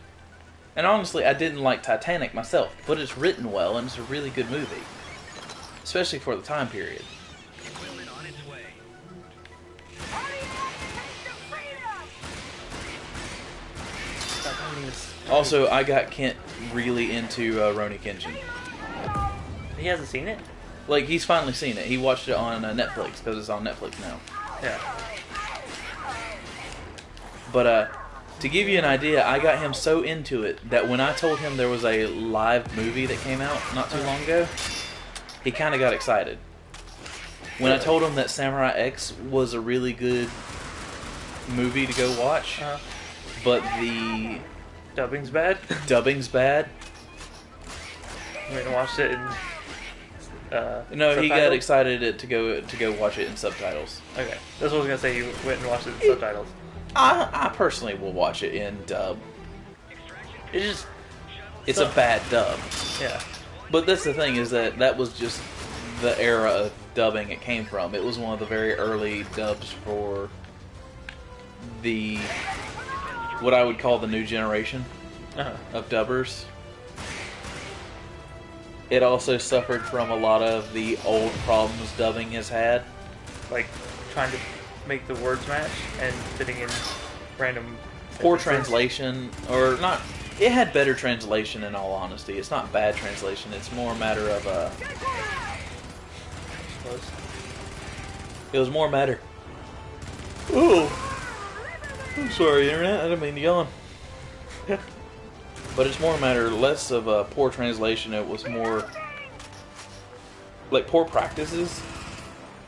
And honestly, I didn't like Titanic myself, but it's written well and it's a really good movie. Especially for the time period. Equipment on its way. Also, I got Kent really into Rurouni Kenshin. He hasn't seen it? Like, he's finally seen it. He watched it on Netflix, because it's on Netflix now. Yeah. But, to give you an idea, I got him so into it that when I told him there was a live movie that came out not too long ago, he kind of got excited. When I told him that Samurai X was a really good movie to go watch, but the Dubbing's bad? dubbing's bad. You went and watched it in... No, he got subtitles? excited to go watch it in subtitles. Okay. That's what I was going to say. You went and watched it in subtitles. I personally will watch it in dub. It's just... It's a bad dub. Yeah. But that's the thing, is that was just the era of dubbing it came from. It was one of the very early dubs for the... what I would call the new generation of dubbers. It also suffered from a lot of the old problems dubbing has had. Like, trying to make the words match and fitting in random... Poor differences. translation, or not... It had better translation, in all honesty. It's not bad translation. It's more a matter of... It was more a matter... Oh! I'm sorry, Internet. I didn't mean to yawn. But it's more a matter less of a poor translation. It was more... like, poor practices.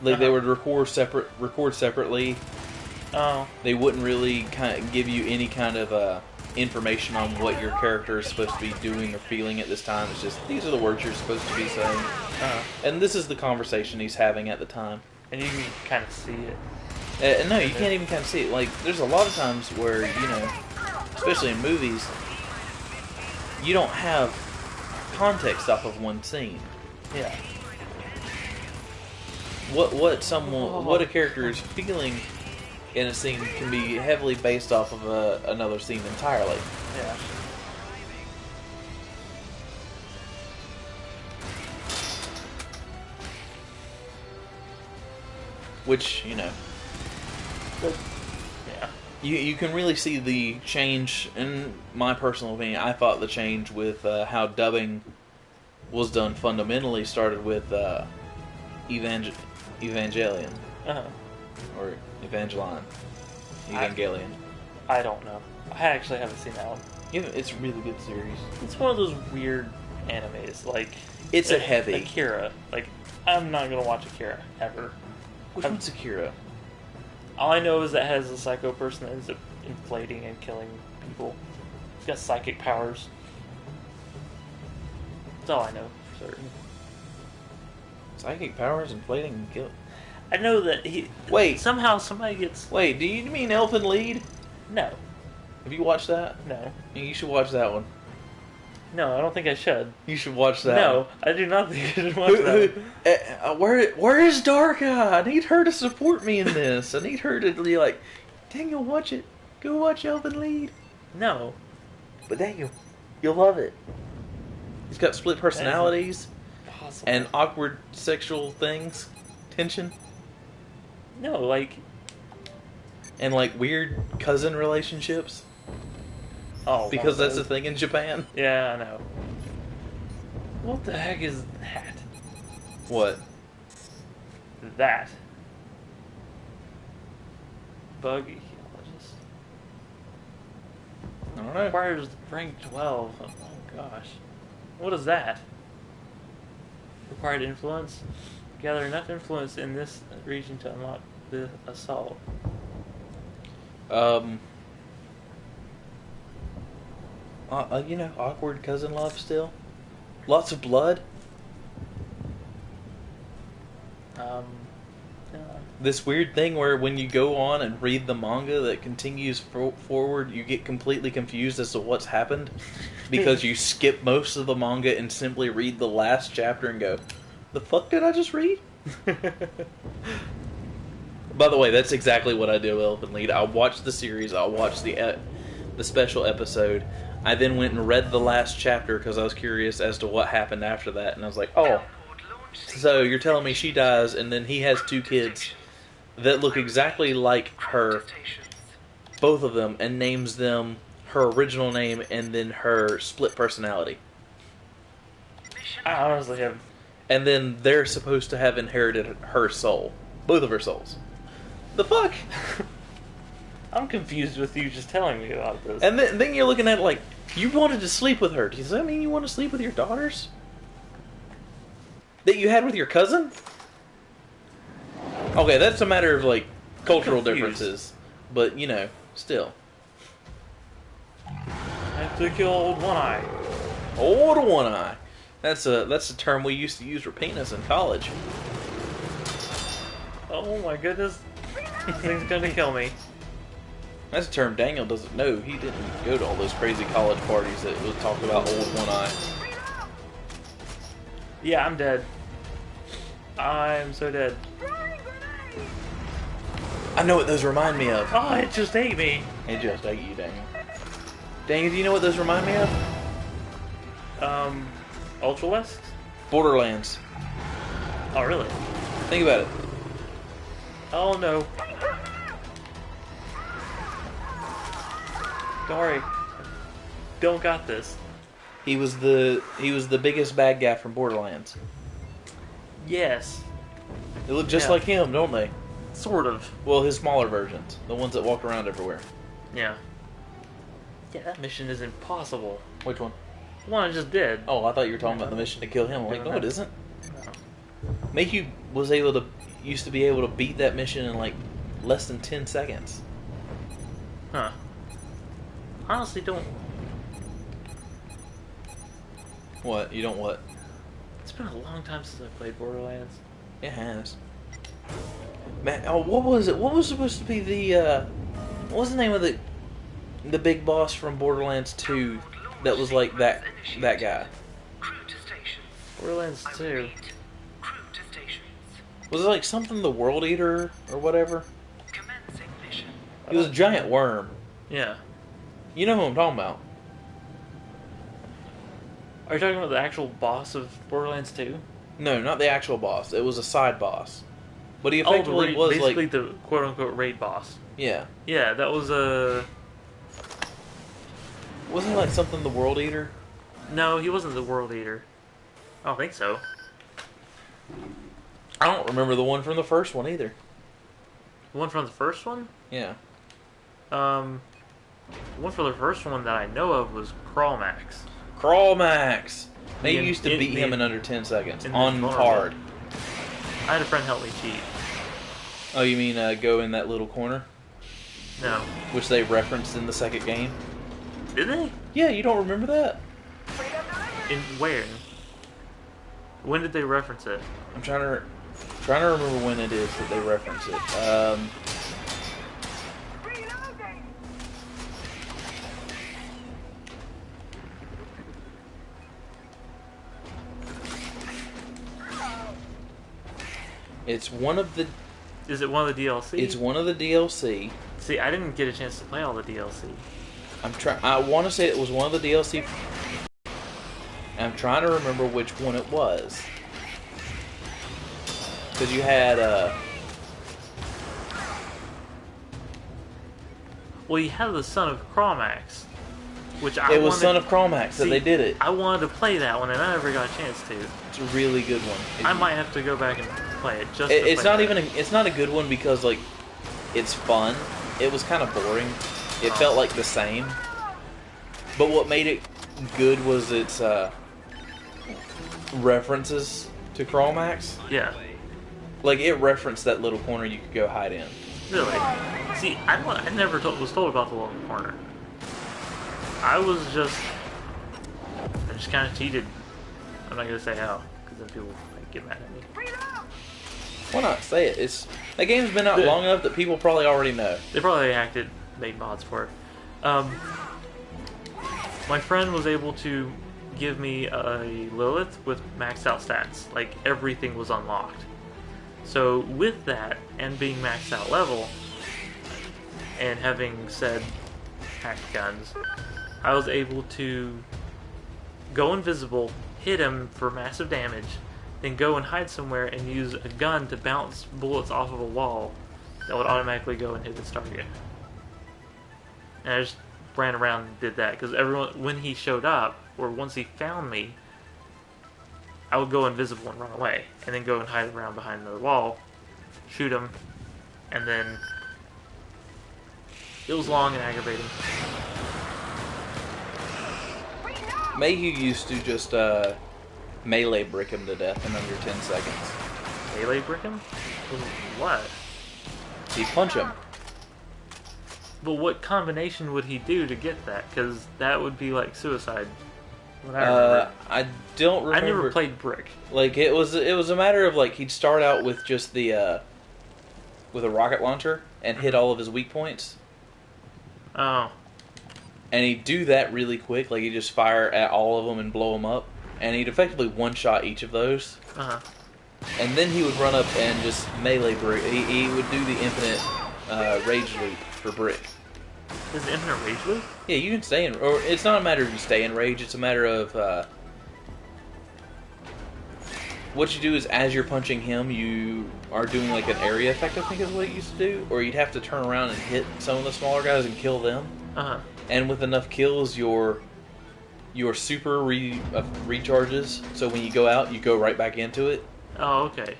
Like, they would record separately. Oh. They wouldn't really kind of give you any kind of information on what your character is supposed to be doing or feeling at this time. It's just, these are the words you're supposed to be saying. And this is the conversation he's having at the time. And you can kind of see it. And no, you can't even kind of see it. Like, there's a lot of times where, you know, especially in movies, you don't have context off of one scene. Yeah. What a character is feeling in a scene can be heavily based off of another scene entirely. Yeah. Which, you know, But, yeah. you can really see the change. In my personal opinion, I thought the change with how dubbing was done fundamentally started with Evangelion. Or Evangelion. Evangelion. I don't know. I actually haven't seen that one. Yeah, it's a really good series. It's one of those weird animes, like... It's a heavy. Akira. Like, I'm not gonna watch Akira, ever. Which one's Akira? All I know is that it has a psycho person that ends up inflating and killing people. He's got psychic powers. That's all I know for certain. Psychic powers, inflating, and kill. I know that he... Wait. Somehow somebody gets... Wait, do you mean Elfin Lied? No. Have you watched that? No. You should watch that one. No, I don't think I should. You should watch that No, one. I do not think I should watch that one. Where is Darka? I need her to support me in this. I need her to be like, Daniel, watch it. Go watch Elfin Lied. No. But Daniel, you'll love it. He's got split personalities Possible. and awkward sexual things, tension, No, like... and like weird cousin relationships. Oh, Because that's a the thing in Japan. Yeah, I know. What the heck is that? What? That. Bug ecologist. I don't know. Requires rank 12. Oh gosh. What is that? Required influence? Gather enough influence in this region to unlock the assault. Awkward cousin love still. Lots of blood. Yeah. This weird thing where when you go on and read the manga that continues forward, you get completely confused as to what's happened because you skip most of the manga and simply read the last chapter and go, "The fuck did I just read?" By the way, that's exactly what I did with Elfen Lied. I watched the series. I watched the special episode. I then went and read the last chapter because I was curious as to what happened after that, and I was like, "Oh, so you're telling me she dies, and then he has 2 kids that look exactly like her, both of them, and names them her original name and then her split personality. I honestly have... And then they're supposed to have inherited her soul. Both of her souls. The fuck?" I'm confused with you just telling me about this. And then you're looking at it like, you wanted to sleep with her. Does that mean you want to sleep with your daughters? That you had with your cousin? Okay, that's a matter of, like, cultural differences. But, still. I have to kill Old One Eye. Old One Eye. That's a term we used to use for penis in college. Oh my goodness. This thing's gonna kill me. That's a term Daniel doesn't know. He didn't go to all those crazy college parties that was talked about Old One Eye. Yeah, I'm dead. I'm so dead. I know what those remind me of. Oh, it just ate me. It just ate you, Daniel. Daniel, do you know what those remind me of? Ultra West? Borderlands. Oh, really? Think about it. Oh, no. Don't worry. Don't got this. He was the biggest bad guy from Borderlands. Yes. They look just Yeah. like him, don't they? Sort of. Well, his smaller versions. The ones that walk around everywhere. Yeah. Yeah, that mission is impossible. Which one? The one I just did. Oh, I thought you were talking about the mission to kill him. I'm like, no, it isn't. Mayhew used to be able to beat that mission in like less than 10 seconds. Huh. Honestly, don't... What? You don't what? It's been a long time since I played Borderlands. It has. Man, oh, what was it? What was supposed to be the, what was the name of the big boss from Borderlands 2 that was like that guy? Borderlands 2. Was it like something the World Eater or whatever? He was a giant worm. Yeah. You know who I'm talking about. Are you talking about the actual boss of Borderlands 2? No, not the actual boss. It was a side boss. But he effectively was basically like... the quote-unquote raid boss. Yeah. Yeah, that was a... Wasn't it like something the World Eater? No, he wasn't the World Eater. I don't think so. I don't remember the one from the first one either. The one from the first one? Yeah. The one for the first one that I know of was Crawlmax. Crawlmax! They used to in- beat the- him in under 10 seconds. in On Invulnerable. hard. I had a friend help me cheat. Oh, you mean go in that little corner? No. Which they referenced in the second game? Did they? Yeah, you don't remember that? In where? When did they reference it? I'm trying to remember when it is that they reference it. It's one of the... Is it one of the DLC? It's one of the DLC. See, I didn't get a chance to play all the DLC. I want to say it was one of the DLC. I'm trying to remember which one it was. Because you had, Well, you had the Son of Crawlmax, which it was Son of Crawlmax that See, they did it. I wanted to play that one, and I never got a chance to. It's a really good one. I might have to go back and play it. It's not even. It's not a good one because like, it's fun. It was kind of boring. It felt like the same. But what made it good was its references to Crawlmax. Yeah. Like, it referenced that little corner you could go hide in. Really? See, I never was told about the little corner. I just kind of cheated. I'm not gonna say how, because then people might get mad at me. Why not say it? That game's been out long enough that people probably already know. They probably hacked it, made mods for it. My friend was able to give me a Lilith with maxed out stats. Like, everything was unlocked. So with that, and being maxed out level, and having said hacked guns, I was able to go invisible, hit him for massive damage, then go and hide somewhere and use a gun to bounce bullets off of a wall that would automatically go and hit its target. And I just ran around and did that, because everyone, when he showed up, or once he found me, I would go invisible and run away, and then go and hide around behind another wall, shoot him, and then it was long and aggravating. Mayhew used to just melee brick him to death in under 10 seconds. Melee brick him? What? He'd punch him. But what combination would he do to get that? Because that would be like suicide. What I remember. I don't remember. I never played brick. Like, it was a matter of, like, he'd start out with just the with a rocket launcher and hit all of his weak points. Oh. And he'd do that really quick. Like, he'd just fire at all of them and blow them up. And he'd effectively one-shot each of those. Uh-huh. And then he would run up and just melee brick. He would do the infinite rage loop for brick. Is it infinite rage loop? Yeah, you can stay in... Or it's not a matter of you stay in rage. It's a matter of... what you do is, as you're punching him, you are doing like an area effect, I think is what it used to do. Or you'd have to turn around and hit some of the smaller guys and kill them. Uh-huh. And with enough kills, your super recharges. So when you go out, you go right back into it. Oh, okay.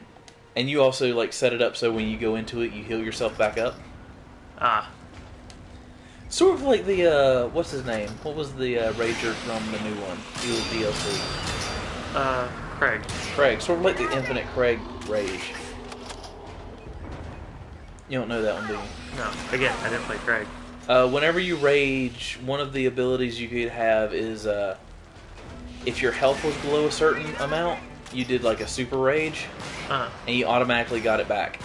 And you also like set it up so when you go into it, you heal yourself back up. Ah. Sort of like the, what's his name? What was the Rager from the new one? He was DLC. Craig. Craig. Sort of like the Infinite Craig Rage. You don't know that one, do you? No. Again, I didn't play Craig. Whenever you rage, one of the abilities you could have is, if your health was below a certain amount, you did like a super rage, Uh-huh. and you automatically got it back.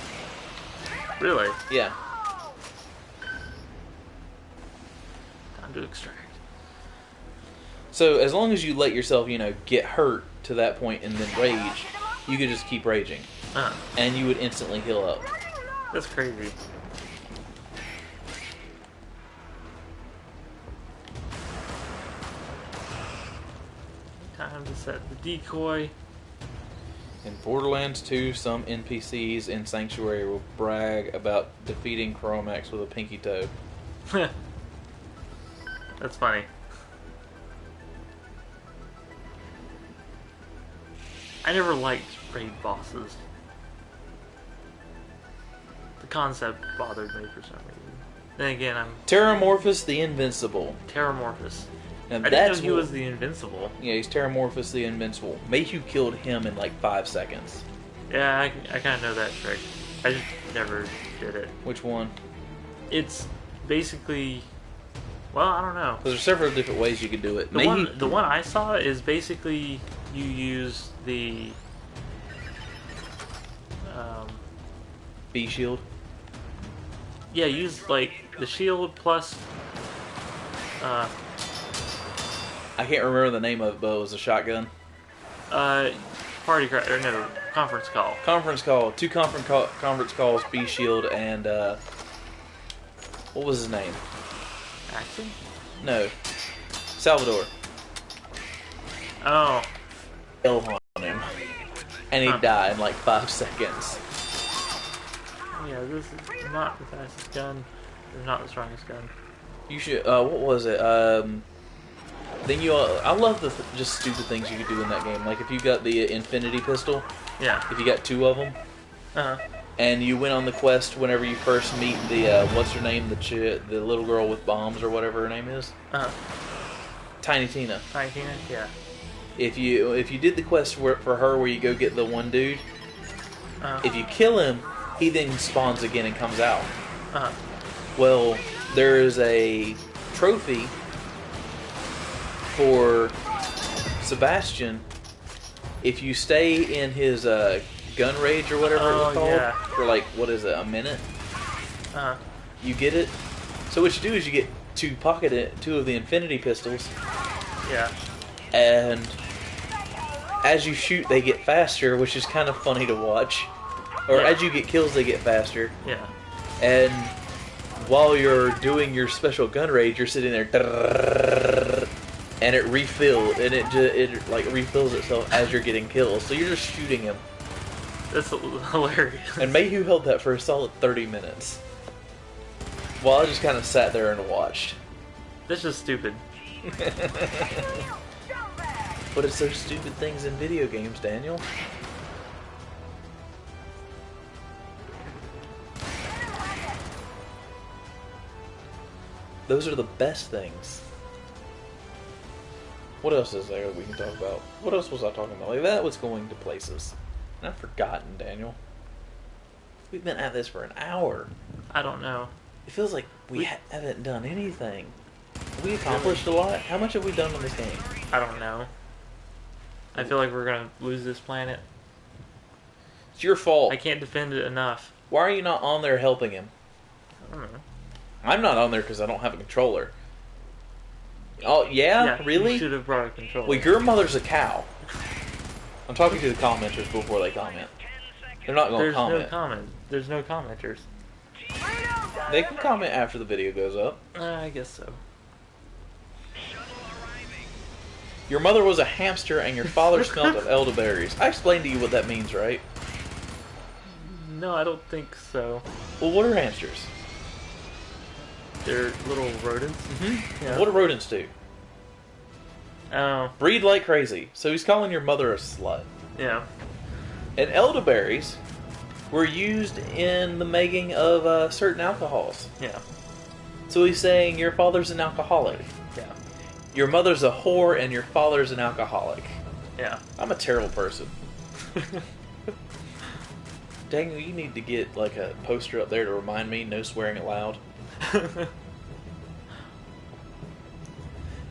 Really? Yeah. Time to extract. So as long as you let yourself, get hurt to that point and then rage, you could just keep raging. Uh-huh. And you would instantly heal up. That's crazy. Time to set the decoy. In Borderlands 2, some NPCs in Sanctuary will brag about defeating Chromax with a pinky toe. That's funny. I never liked raid bosses. The concept bothered me for some reason. Then again, I'm Terramorphous the Invincible. Terramorphous. Now I didn't know he was the Invincible. Yeah, he's Terramorphous the Invincible. Mayhew killed him in like 5 seconds. Yeah, I kind of know that trick. I just never did it. Which one? It's basically, well, I don't know. Because there's several different ways you could do it. The one I saw is basically you use the B shield. yeah, use like the shield plus I can't remember the name of it, but it was a shotgun. party cry, or no, conference call. Conference call. 2 conference calls, B shield, and what was his name? Axon? No. Salvador. Oh. Kill on him. And he'd die in like 5 seconds. Yeah, this is not the fastest gun. It's not the strongest gun. You should, what was it? Then I love the just stupid things you could do in that game. Like if you got the infinity pistol, Yeah. if you got 2 of them, Uh-huh. and you went on the quest whenever you first meet the, what's her name? The little girl with bombs or whatever her name is. Uh-huh. Tiny Tina. Tiny Tina? Yeah. If you did the quest for her where you go get the one dude, If you kill him, he then spawns again and comes out. Uh-huh. Well, there is a trophy for Sebastian if you stay in his gun rage or whatever it was called for like, what is it, a minute? Uh-huh. You get it. So what you do is you get two of the infinity pistols. Yeah. And as you shoot, they get faster, which is kind of funny to watch. Or as you get kills, they get faster. Yeah. And while you're doing your special gun rage, you're sitting there, and it refills, and it like refills itself as you're getting kills. So you're just shooting him. That's hilarious. And Mayhew held that for a solid 30 minutes. While I just kind of sat there and watched. That's just stupid. But it's those stupid things in video games, Daniel. Those are the best things. What else is there that we can talk about? What else was I talking about? Like, that was going to places. And I've forgotten, Daniel. We've been at this for an hour. I don't know. It feels like we haven't done anything. We accomplished a lot. How much have we done on this game? I don't know. I feel like we're gonna lose this planet. It's your fault. I can't defend it enough. Why are you not on there helping him? I don't know. I'm not on there because I don't have a controller. Oh, yeah? Really? You should have brought a controller. Well, your mother's a cow. I'm talking to the commenters before they comment. They're not going to comment. There's no commenters. They can comment after the video goes up. I guess so. Your mother was a hamster and your father smelled of elderberries. I explained to you what that means, right? No, I don't think so. Well, what are hamsters? They're little rodents. Mm-hmm. Yeah. What do rodents do? Oh. Breed like crazy. So he's calling your mother a slut. Yeah. And elderberries were used in the making of certain alcohols. Yeah. So he's saying your father's an alcoholic. Yeah. Your mother's a whore and your father's an alcoholic. Yeah. I'm a terrible person. Daniel, you need to get like a poster up there to remind me no swearing aloud.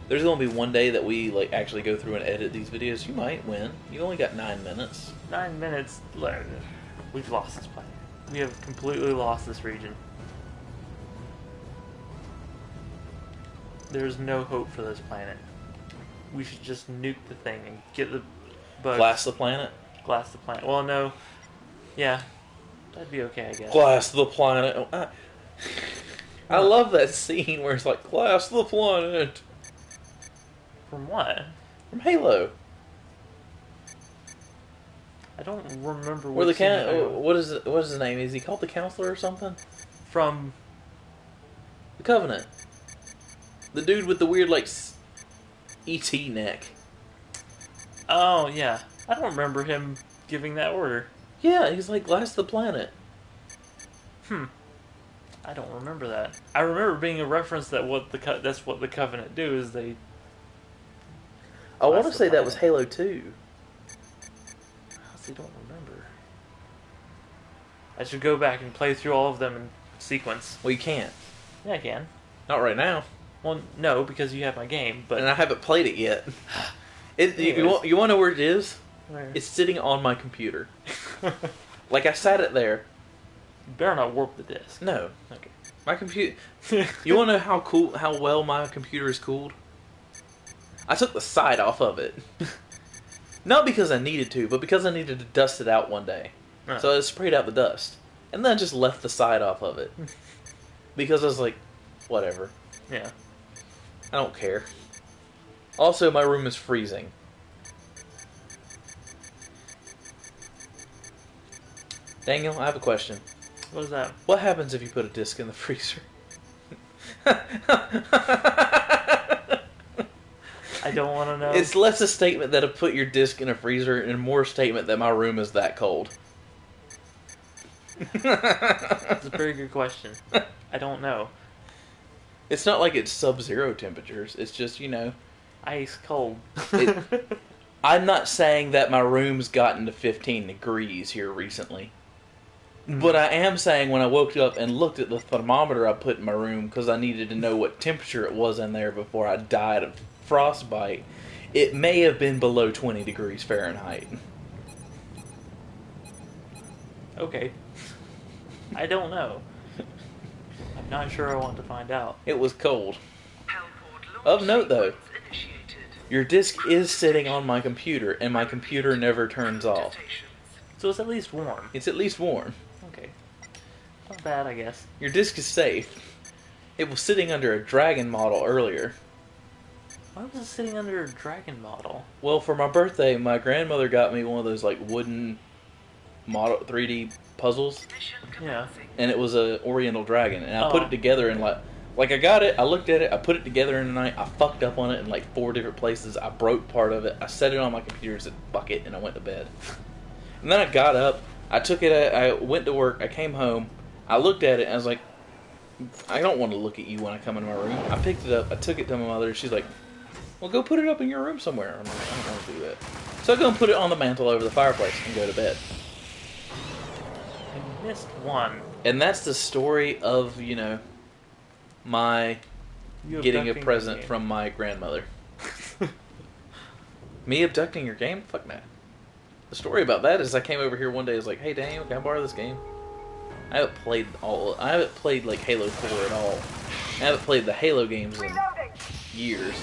There's going to be one day that we like actually go through and edit these videos. You might win. You only got 9 minutes. 9 minutes. We've lost this planet. We have completely lost this region. There's no hope for this planet. We should just nuke the thing and get the bugs. Glass the planet? Glass the planet. Well, no. Yeah. That'd be okay, I guess. Glass the planet. Oh, I love that scene where it's like, glass the planet. From what? From Halo. I don't remember Where what what is his name? Is he called the Counselor or something? From the Covenant. The dude with the weird like ET neck. Oh yeah, I don't remember him giving that order. Yeah, he's like glass the planet. I don't remember that. I remember being a reference that that's what the Covenant do is they. I want to say that was Halo 2. I honestly don't remember. I should go back and play through all of them in sequence. Well, you can't. Yeah, I can. Not right now. Well, no, because you have my game, but... And I haven't played it yet. You want to know where it is? Where? It's sitting on my computer. Like, I sat it there. You better not warp the disc. No. Okay. My computer... You want to know how well my computer is cooled? I took the side off of it. Not because I needed to, but because I needed to dust it out one day. Oh. So I sprayed out the dust. And then I just left the side off of it. Because I was like, whatever. Yeah. I don't care. Also, my room is freezing. Daniel, I have a question. What is that? What happens if you put a disc in the freezer? I don't want to know. It's less a statement that I put your disc in a freezer and more a statement that my room is that cold. That's a very good question. I don't know. It's not like it's sub-zero temperatures. It's just, Ice cold. I'm not saying that my room's gotten to 15 degrees here recently. But I am saying when I woke up and looked at the thermometer I put in my room because I needed to know what temperature it was in there before I died of frostbite, it may have been below 20 degrees Fahrenheit. Okay. I don't know. I'm not sure I want to find out. It was cold. Of note, though, your disc is sitting on my computer, and my computer never turns off. So it's at least warm. It's at least warm. Okay. Not bad, I guess. Your disc is safe. It was sitting under a dragon model earlier. Why was it sitting under a dragon model? Well, for my birthday, my grandmother got me one of those like wooden model 3D puzzles, Yeah. and it was a Oriental dragon, and I put it together in like I got it, I looked at it, I put it together in the night, I fucked up on it in like 4 different places, I broke part of it, I set it on my computer, said fuck it, and I went to bed. And then I got up, I took it, I went to work, I came home, I looked at it, and I was like, I don't want to look at you when I come into my room. I picked it up, I took it to my mother, she's like, well, go put it up in your room somewhere. I'm like, I don't want to do that. So I go and put it on the mantle over the fireplace and go to bed. I missed one. And that's the story of, you know, my You getting a abducting present the game. from my grandmother. Me abducting your game? Fuck that. The story about that is I came over here one day, I was like, hey Daniel, can I borrow this game? I haven't played like Halo 4 at all. I haven't played the Halo games in years.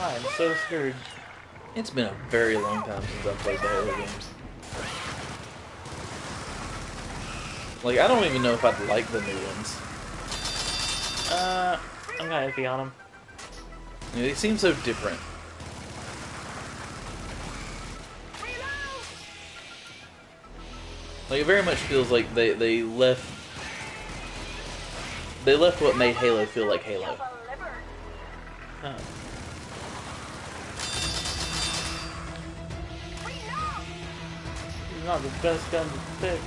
I'm so scared. It's been a very long time since I've played the Halo games. Like, I don't even know if I'd like the new ones. I'm kind of iffy on them. You know, they seem so different. Like, it very much feels like they left what made Halo feel like Halo. Oh. It's not the best gun to pick.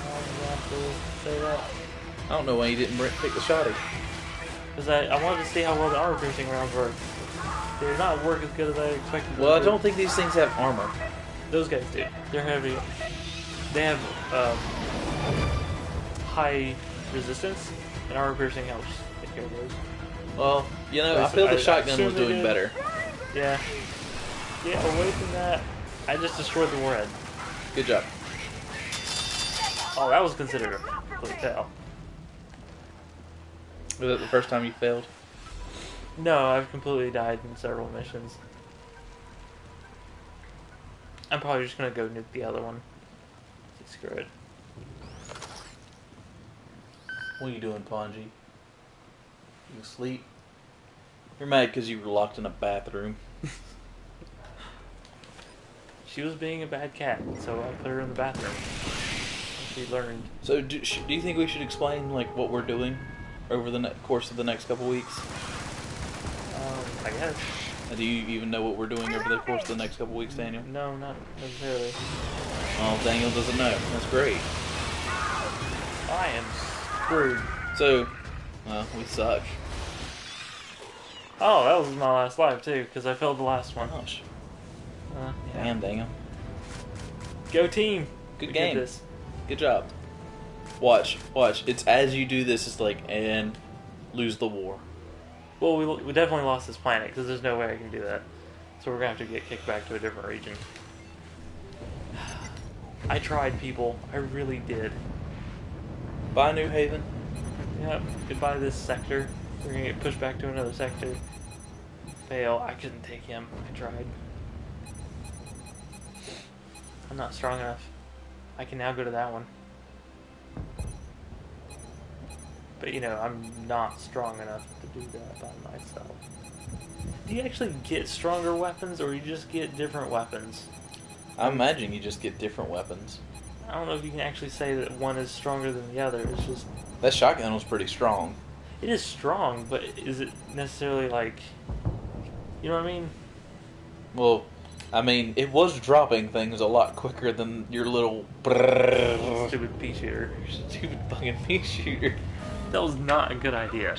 I'm going to say that. I don't know why you didn't pick the shotty. Because I wanted to see how well the armor piercing rounds work. They did not work as good as I expected them Well, I to. don't think these things have armor. Those guys do. They're heavy. They have high resistance, and armor piercing helps take care of those. Well, you know, I feel the shotgun was doing better. Yeah. Yeah, away from that. I just destroyed the warhead. Good job. Oh, that was considered a complete fail. Was that the first time you failed? No, I've completely died in several missions. I'm probably just gonna go nuke the other one. Screw it. What are you doing, Ponji? You asleep? You're mad because you were locked in a bathroom. She was being a bad cat, so I put her in the bathroom. And she learned. So, do you think we should explain like what we're doing over the course of the next couple weeks? I guess. Do you even know what we're doing over the course of the next couple weeks, Daniel? No, not necessarily. Oh, Daniel doesn't know. That's great. I am screwed. So, well, we suck. Oh, that was my last life too, because I failed the last one. Gosh. Yeah. Damn, Daniel. Go team! Good We game. did this. Good job. Watch. It's as you do this, it's like, and lose the war. Well, we definitely lost this planet, because there's no way I can do that. So we're going to have to get kicked back to a different region. I tried, people. I really did. Bye, New Haven. Yep. Goodbye this sector. We're going to get pushed back to another sector. Fail. I couldn't take him. I tried. I'm not strong enough. I can now go to that one. But, you know, I'm not strong enough to do that by myself. Do you actually get stronger weapons, or you just get different weapons? I imagine you just get different weapons. I don't know if you can actually say that one is stronger than the other. It's just... That shotgun was pretty strong. It is strong, but is it necessarily like... You know what I mean? Well, I mean, it was dropping things a lot quicker than your little... Stupid pea shooter. Stupid fucking pea shooter. That was not a good idea.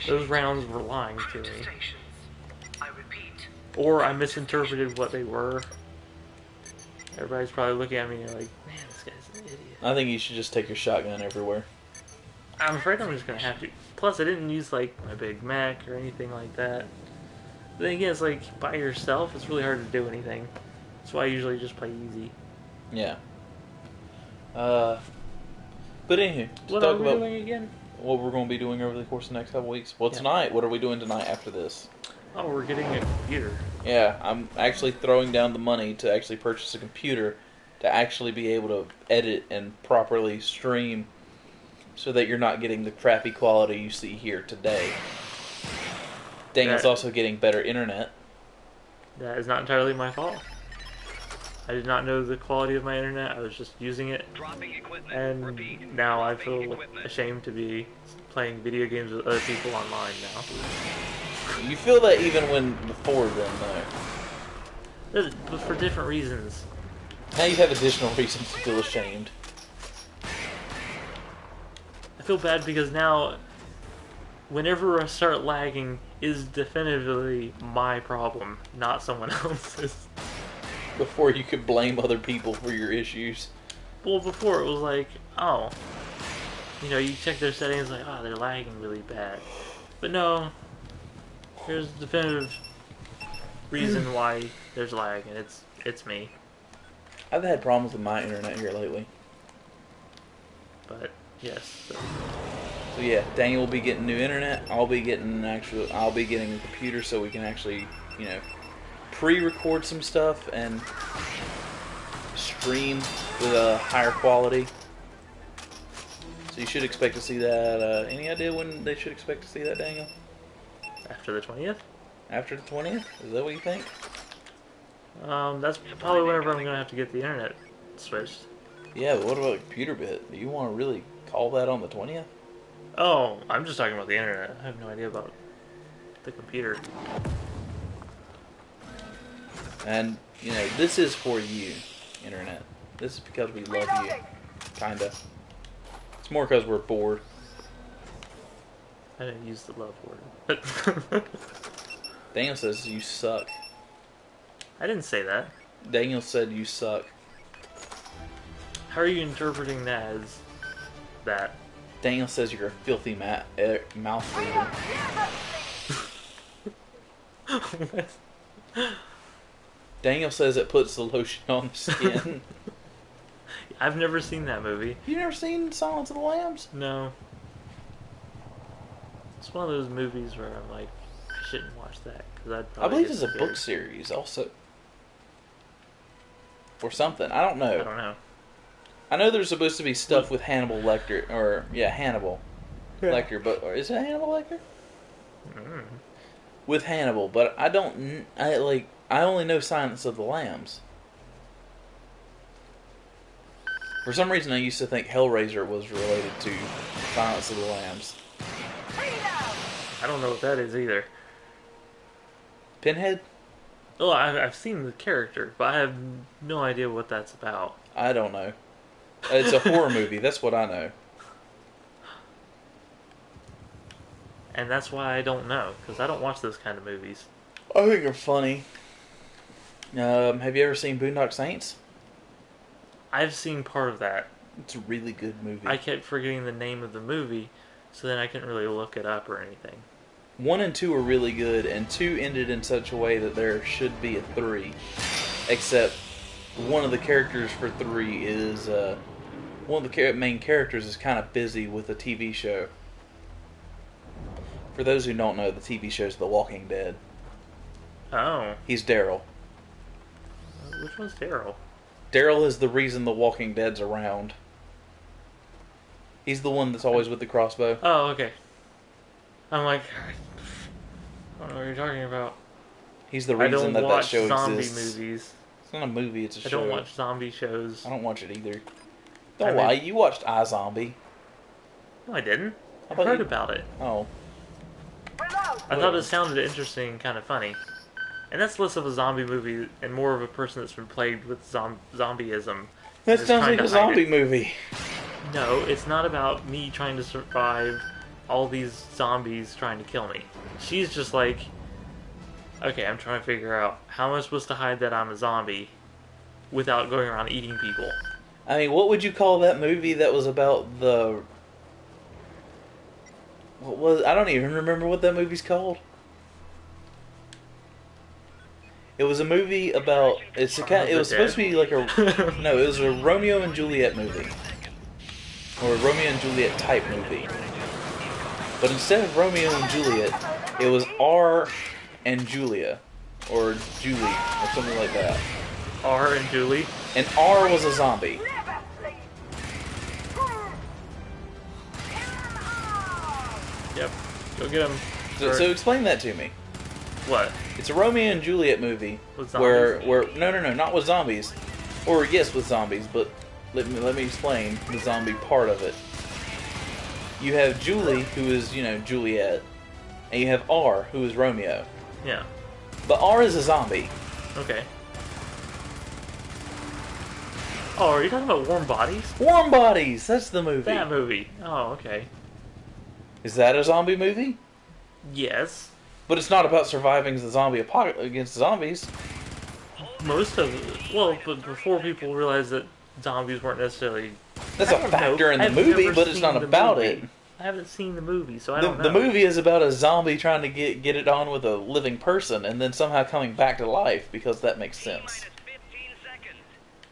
Those rounds were lying to me. I repeat. Or I misinterpreted what they were. Everybody's probably looking at me and like, man, this guy's an idiot. I think you should just take your shotgun everywhere. I'm afraid I'm just gonna have to. Plus, I didn't use like my Big Mac or anything like that. But then again, it's like by yourself, it's really hard to do anything. That's why I usually just play easy. Yeah. But anywho, to What are talk we about doing again? what we're going to be doing over the course of the next couple weeks. Well, Yeah. tonight, what are we doing tonight after this? Oh, we're getting a computer. Yeah, I'm actually throwing down the money to actually purchase a computer to actually be able to edit and properly stream so that you're not getting the crappy quality you see here today. Daniel's That- also getting better internet. That is not entirely my fault. I did not know the quality of my internet. I was just using it, Dropping equipment. and Repeat. now I Dropping feel equipment. ashamed to be playing video games with other people online now. You feel that even when before then, though. But for different reasons. Now you have additional reasons to feel ashamed. I feel bad because now, whenever I start lagging, is definitively my problem, not someone else's. Before you could blame other people for your issues. Well, before it was like, oh, you check their settings, like, oh, they're lagging really bad. But no, there's a definitive reason why there's lag, and it's me. I've had problems with my internet here lately. But yes, So yeah, Daniel will be getting new internet. I'll be getting a computer so we can actually, pre-record some stuff and stream with a higher quality. So you should expect to see that. Any idea when they should expect to see that, Daniel? after the 20th, After the 20th? Is that what you think? that's probably whenever I'm gonna have to get the internet switched. Yeah, but what about a computer bit? Do you want to really call that on the 20th? Oh, I'm just talking about the internet. I have no idea about the computer. And, this is for you, internet. This is because we love you. Kinda. It's more because we're bored. I didn't use the love word. Daniel says you suck. I didn't say that. Daniel said you suck. How are you interpreting that as that? Daniel says you're a filthy mouth breather. Daniel says it puts the lotion on the skin. I've never seen that movie. You never seen Silence of the Lambs? No. It's one of those movies where I'm like, I shouldn't watch that because I'd I probably believe get it's a scared. book series also. Or something. I don't know. I don't know. I know there's supposed to be stuff with Hannibal Lecter. Hannibal Lecter. But or is it Hannibal Lecter? Mm. With Hannibal, but I don't. I only know Silence of the Lambs. For some reason, I used to think Hellraiser was related to Silence of the Lambs. I don't know what that is either. Pinhead? Oh, I've seen the character, but I have no idea what that's about. I don't know. It's a horror movie. That's what I know. And that's why I don't know, because I don't watch those kind of movies. I think they're funny. Have you ever seen Boondock Saints? I've seen part of that. It's a really good movie. I kept forgetting the name of the movie, so then I couldn't really look it up or anything. 1 and 2 are really good, and 2 ended in such a way that there should be a 3. Except one of the characters for 3 is one of the main characters is kind of busy with a TV show. For those who don't know, the TV show is The Walking Dead. Oh. He's Daryl. Which one's Daryl? Daryl is the reason The Walking Dead's around. He's the one that's always with the crossbow. Oh, okay. I'm like, I don't know what you're talking about. He's the I reason don't that watch show zombie exists. movies. It's not a movie, it's a I show. don't watch zombie shows. I don't watch it either. I Don't mean- lie, you watched iZombie. No, I didn't. I I've thought heard you- about it. Oh. I thought it sounded interesting and kind of funny. And that's less of a zombie movie and more of a person that's been plagued with zombieism. That Just sounds trying like to a hide zombie it. movie. No, it's not about me trying to survive all these zombies trying to kill me. She's just like, okay, I'm trying to figure out how am I supposed to hide that I'm a zombie without going around eating people. I mean, what would you call that movie that was about the... What was... I don't even remember what that movie's called. It was a movie about... It's a kind. It was supposed to be like a... No, it was a Romeo and Juliet movie. Or a Romeo and Juliet type movie. But instead of Romeo and Juliet, it was R and Julia. Or Julie, or something like that. R and Julie. And R was a zombie. Yep. Go get him. So explain that to me. What? It's a Romeo and Juliet movie With where zombies? no, not with zombies, or yes, with zombies, but let me explain the zombie part of it. You have Julie, who is Juliet, and you have R, who is Romeo. Yeah. But R is a zombie. Okay. Oh, are you talking about Warm Bodies? Warm Bodies. That's the movie. That movie. Oh, okay. Is that a zombie movie? Yes. But it's not about surviving the zombie apocalypse against zombies. Most of it. Well, but before people realized that zombies weren't necessarily... That's a factor in the movie, but it's not about it. I haven't seen the movie, so I don't know. The movie is about a zombie trying to get it on with a living person and then somehow coming back to life, because that makes sense.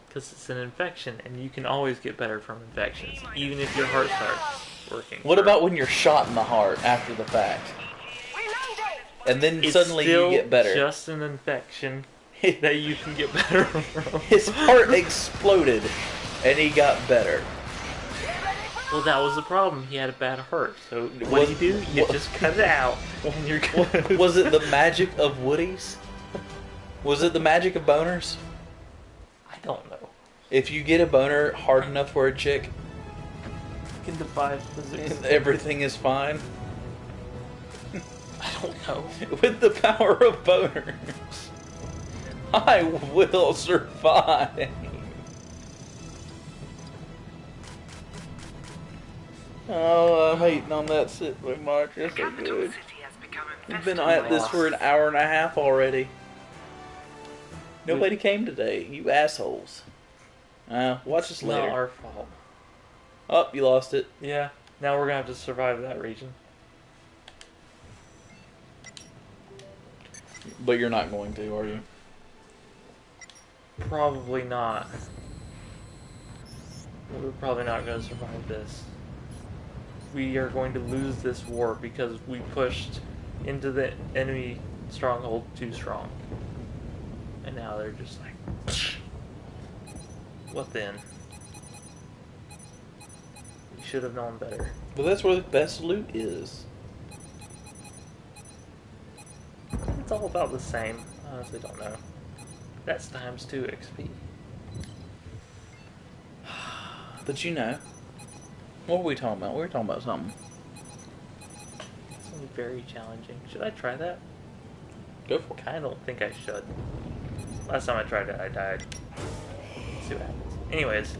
Because it's an infection, and you can always get better from infections, even if your heart starts working. What about when you're shot in the heart after the fact? And then It's suddenly still you get better. just an infection that you can get better from. His heart exploded, and he got better. Well, that was the problem. He had a bad heart. So what do? You just cut it out, and you're good. Was it the magic of Woodies? Was it the magic of boners? I don't know. If you get a boner hard enough for a chick, You can defy physics. everything is fine. I don't know. With the power of boners, I will survive. Oh, I'm hating on that sitting march. That's so good. We've been at this for an hour and a half already. Nobody came today, you assholes. Watch this It's not later. our fault. Oh, you lost it. Yeah. Now we're gonna have to survive that region. But you're not going to, are you? Probably not. We're probably not going to survive this. We are going to lose this war because we pushed into the enemy stronghold too strong. And now they're just like, what then? We should have known better. But that's where the best loot is. It's all about the same. I honestly don't know. That's times 2 XP. But what were we talking about? We were talking about something. It's gonna be very challenging. Should I try that? Go for it. I don't think I should. Last time I tried it, I died. Let's see what happens. Anyways,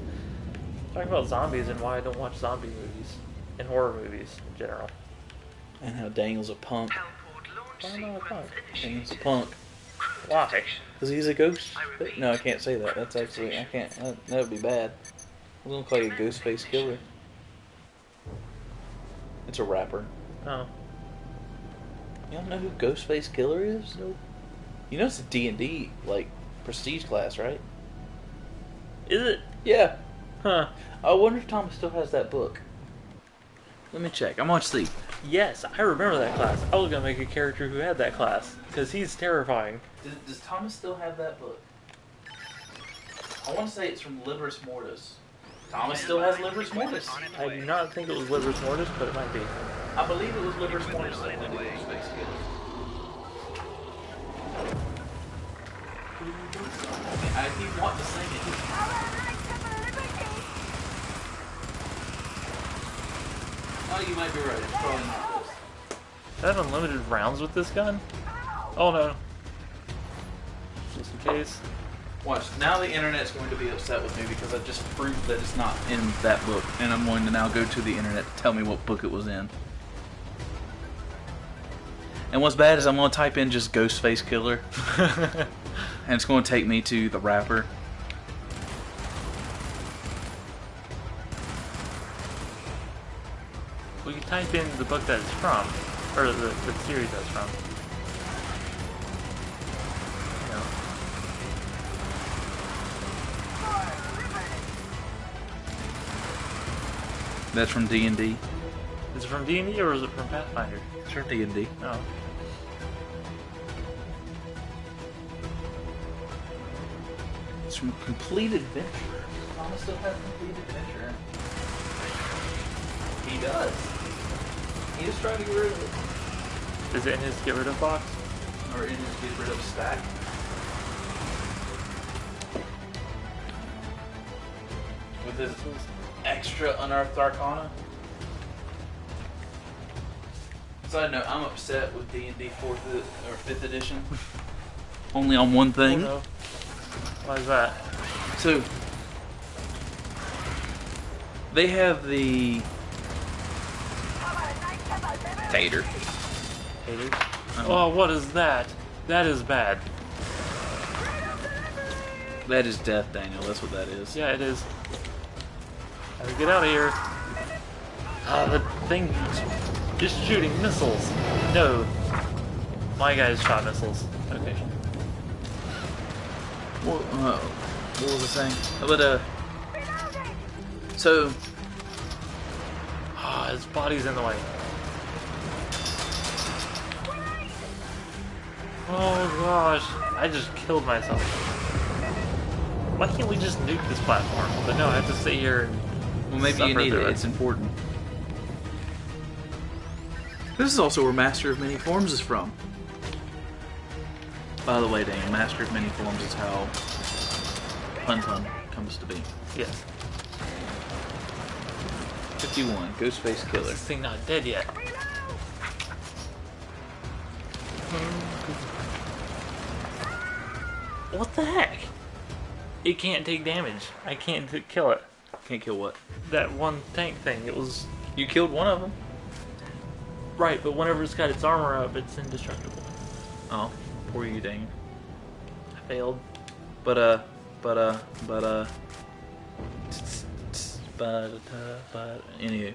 talking about zombies and why I don't watch zombie movies and horror movies in general. And how Daniel's a punk. Why am I a punk? Daniel's a punk. Why? Because he's a ghost. No, I can't say that. That's actually, I can't. That would be bad. I'm going to call you a ghost face killer. It's a rapper. Oh. You don't know who Ghostface Killer is? Nope. You know it's a D&D, like, prestige class, right? Is it? Yeah. Huh. I wonder if Thomas still has that book. Let me check. I'm on sleep. Yes, I remember that class. I was gonna make a character who had that class because he's terrifying. Does Thomas still have that book? I want to say it's from Liberis Mortis. Thomas still has Liberis Mortis. I do not think it was Liberus Mortis, but it might be. I believe it was Liberis Mortis that did Ghostface Killer. I keep wanting to sing it. Oh, you might be right. It's probably not this. Do I have unlimited rounds with this gun? Oh no. Just in case. Watch, now the internet's going to be upset with me because I just proved that it's not in that book, and I'm going to now go to the internet to tell me what book it was in. And what's bad is I'm going to type in just Ghostface Killer, and it's going to take me to the rapper. type in the book that it's from, or the series that's from. You know. That's from D&D. Is it from D&D or is it from Pathfinder? It's from D&D. Oh. It's from Complete Adventure. Thomas still has Complete Adventure. He does. He is trying to get rid of it. Is it in his get rid of box? Or in his get rid of stack. With his extra unearthed arcana. Side note, I'm upset with D&D 4th or 5th edition. Only on one thing. Oh, no. Why is that? So they have the Tater. Haters? Oh, what is that? That is bad. That is death, Daniel. That's what that is. Yeah, it is. Gotta get out of here. Ah, the thing is shooting missiles. No. My guys shot missiles. Okay. What was I saying? But so Ah, his body's in the way. Oh gosh, I just killed myself. Why can't we just nuke this platform? But no, I have to sit here and well, maybe you suffer need through it. It's important. This is also where Master of Many Forms is from. By the way, Daniel, Master of Many Forms is how Hunt comes to be. Yes. 51, Ghostface Killer. This thing not dead yet. What the heck? It can't take damage. I can't kill it. Can't kill what? That one tank thing. It was You killed one of them. right, but whenever it's got its armor up, it's indestructible. Oh, poor you, Daniel. I failed. But anyway.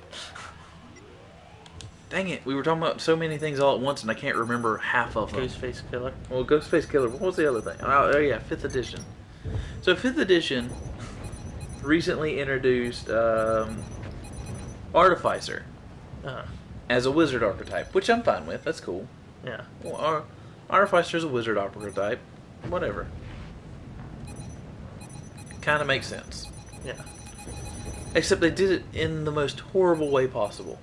Dang it, we were talking about so many things all at once and I can't remember half of them. Ghostface Killer. Well, Ghostface Killer, what was the other thing? Oh yeah, 5th edition. So 5th edition recently introduced Artificer as a wizard archetype, which I'm fine with, that's cool. Yeah. Well, Artificer's a wizard archetype, whatever. Kind of makes sense. Yeah. Except they did it in the most horrible way possible.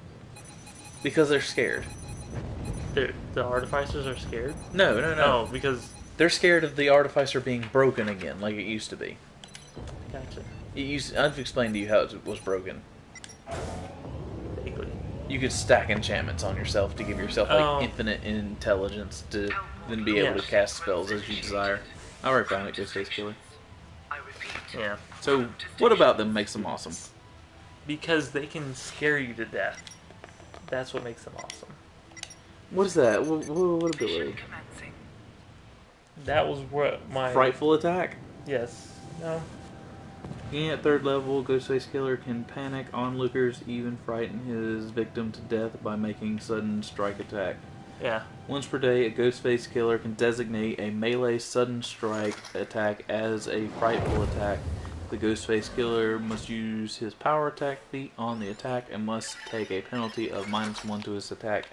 Because they're scared. The artificers are scared? No. No, because... They're scared of the Artificer being broken again, like it used to be. Gotcha. I've explained to you how it was broken. Vaguely. You could stack enchantments on yourself to give yourself infinite intelligence to then be able to cast spells as you desire. I already found it, Ghostface Killer. Yeah. So, what about them makes them awesome? Because they can scare you to death. That's what makes them awesome. What is that? What ability? That was what my... Frightful attack? Yes. No. Being at 3rd level, Ghostface Killer can panic onlookers, even frighten his victim to death by making sudden strike attack. Yeah. Once per day, a Ghostface Killer can designate a melee sudden strike attack as a frightful attack. The Ghostface Killer must use his power attack feat on the attack and must take a penalty of -1 to his attack.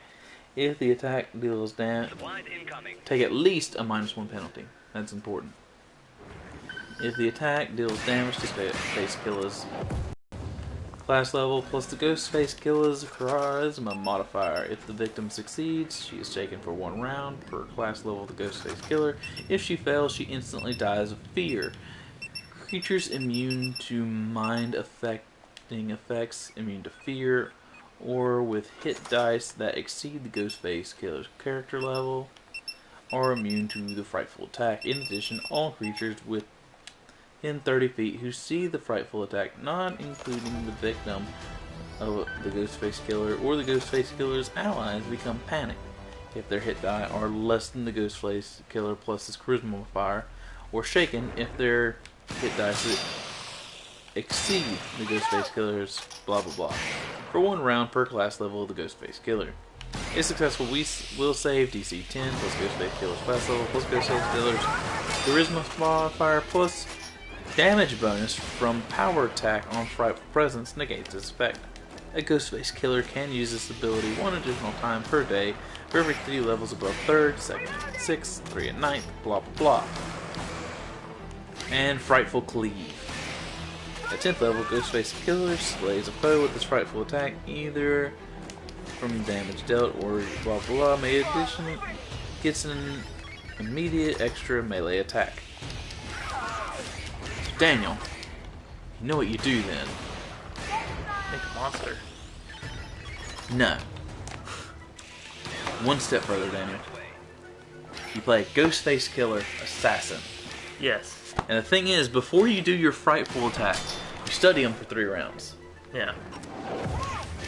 If the attack deals damage, take at least a -1 penalty. That's important. If the attack deals damage to Ghostface Killer's class level plus the Ghostface Killer's charisma modifier. If the victim succeeds, she is taken for 1 round per class level of the Ghostface Killer. If she fails, she instantly dies of fear. Creatures immune to mind affecting effects, immune to fear, or with hit dice that exceed the Ghostface Killer's character level, are immune to the frightful attack. In addition, all creatures within 30 feet who see the frightful attack, not including the victim of the Ghostface Killer or the Ghostface Killer's allies, become panicked if their hit die are less than the Ghostface Killer plus his charisma modifier, or shaken if their hit dice exceed the Ghostface Killer's blah blah blah. for 1 round per class level of the Ghostface Killer. If successful, we will save DC 10 plus Ghostface Killer's class level plus Ghostface Killer's Charisma modifier plus damage bonus from power attack on Frightful Presence negates this effect. A Ghostface Killer can use this ability 1 additional time per day for every 3 levels above 3rd, 2nd, 6th, 3 and 9th, blah blah blah. And Frightful Cleave. At 10th level, Ghostface Killer slays a foe with this frightful attack, either from damage dealt or blah blah. May addition gets an immediate extra melee attack. So Daniel, you know what you do then? Make a monster. No. One step further, Daniel. You play Ghostface Killer Assassin. Yes. And the thing is, before you do your frightful attack, you study them for 3 rounds. Yeah.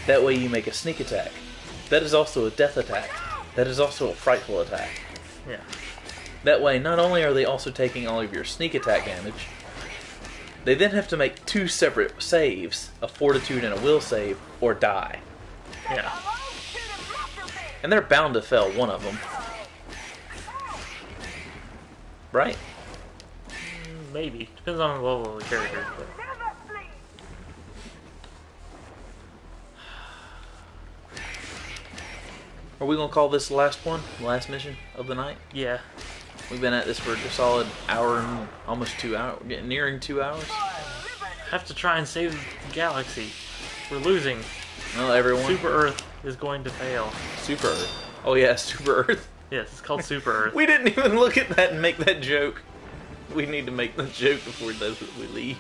That way you make a sneak attack. That is also a death attack. That is also a frightful attack. Yeah. That way, not only are they also taking all of your sneak attack damage, they then have to make 2 separate saves, a fortitude and a will save, or die. Yeah. And they're bound to fail one of them. Right? Maybe. Depends on the level of the character. But... Are we going to call this the last one? The last mission of the night? yeah. We've been at this for a solid hour and almost 2 hours. We're getting nearing 2 hours. Have to try and save the galaxy. We're losing. Well, everyone. Super Earth is going to fail. Super Earth. Oh yeah, Super Earth. Yes, it's called Super Earth. We didn't even look at that and make that joke. We need to make the joke before we leave.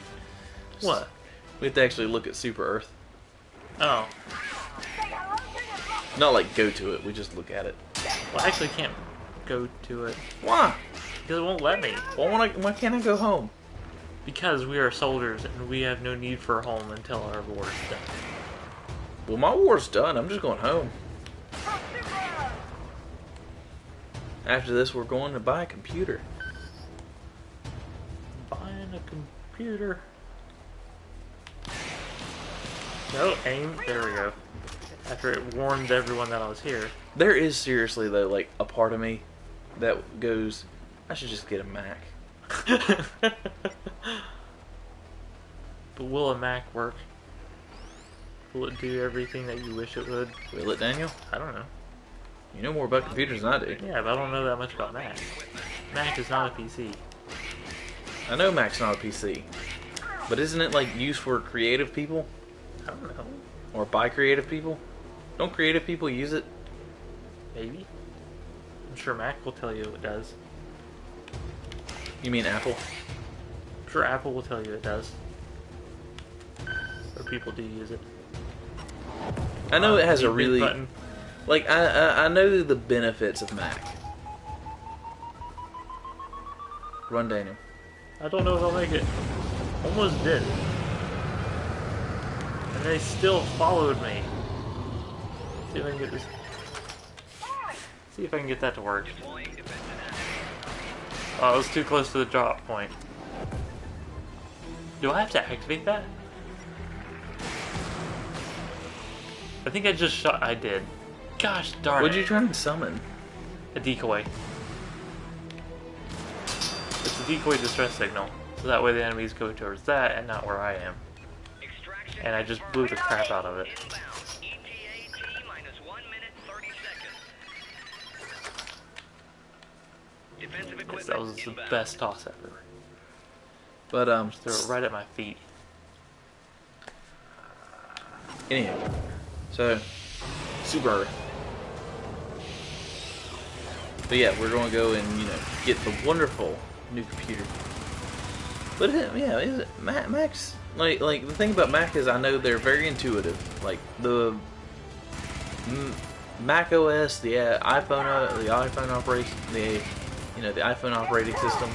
What? We have to actually look at Super Earth. Oh. Not like go to it, we just look at it. Well, I actually can't go to it. Why? Because it won't let me. Why can't I go home? Because we are soldiers and we have no need for a home until our war is done. Well, my war's done. I'm just going home. After this, we're going to buy a computer. Buying a computer. No, aim. There we go. After it warned everyone that I was here. There is seriously, though, like, a part of me that goes, I should just get a Mac. But will a Mac work? Will it do everything that you wish it would? Will it, Daniel? I don't know. You know more about computers than I do. Yeah, but I don't know that much about Mac. Mac is not a PC. I know Mac's not a PC. But isn't it, like, used for creative people? I don't know. Or by creative people? Don't creative people use it? Maybe. I'm sure Mac will tell you it does. You mean Apple? I'm sure Apple will tell you it does. Or people do use it. I know it has a Leave really... button. Like, I know the benefits of Mac. Run, Daniel. I don't know if I'll make it. Almost did. And they still followed me. See if I can get this. See if I can get that to work. Oh, I was too close to the drop point. Do I have to activate that? I think I just shot. I did. Gosh darn What'd it. you try and summon? A decoy. It's a decoy distress signal. So that way the enemies go towards that and not where I am. And I just blew the crap out of it. Yes, that was the best toss ever. But, Threw it right at my feet. anyhow. So, Super Earth. But yeah, we're going to go and, you know, get the wonderful new computer. But, yeah, is it, Mac's... Like the thing about Mac is I know they're very intuitive. Like the Mac OS, the iPhone operation, the iPhone operating system.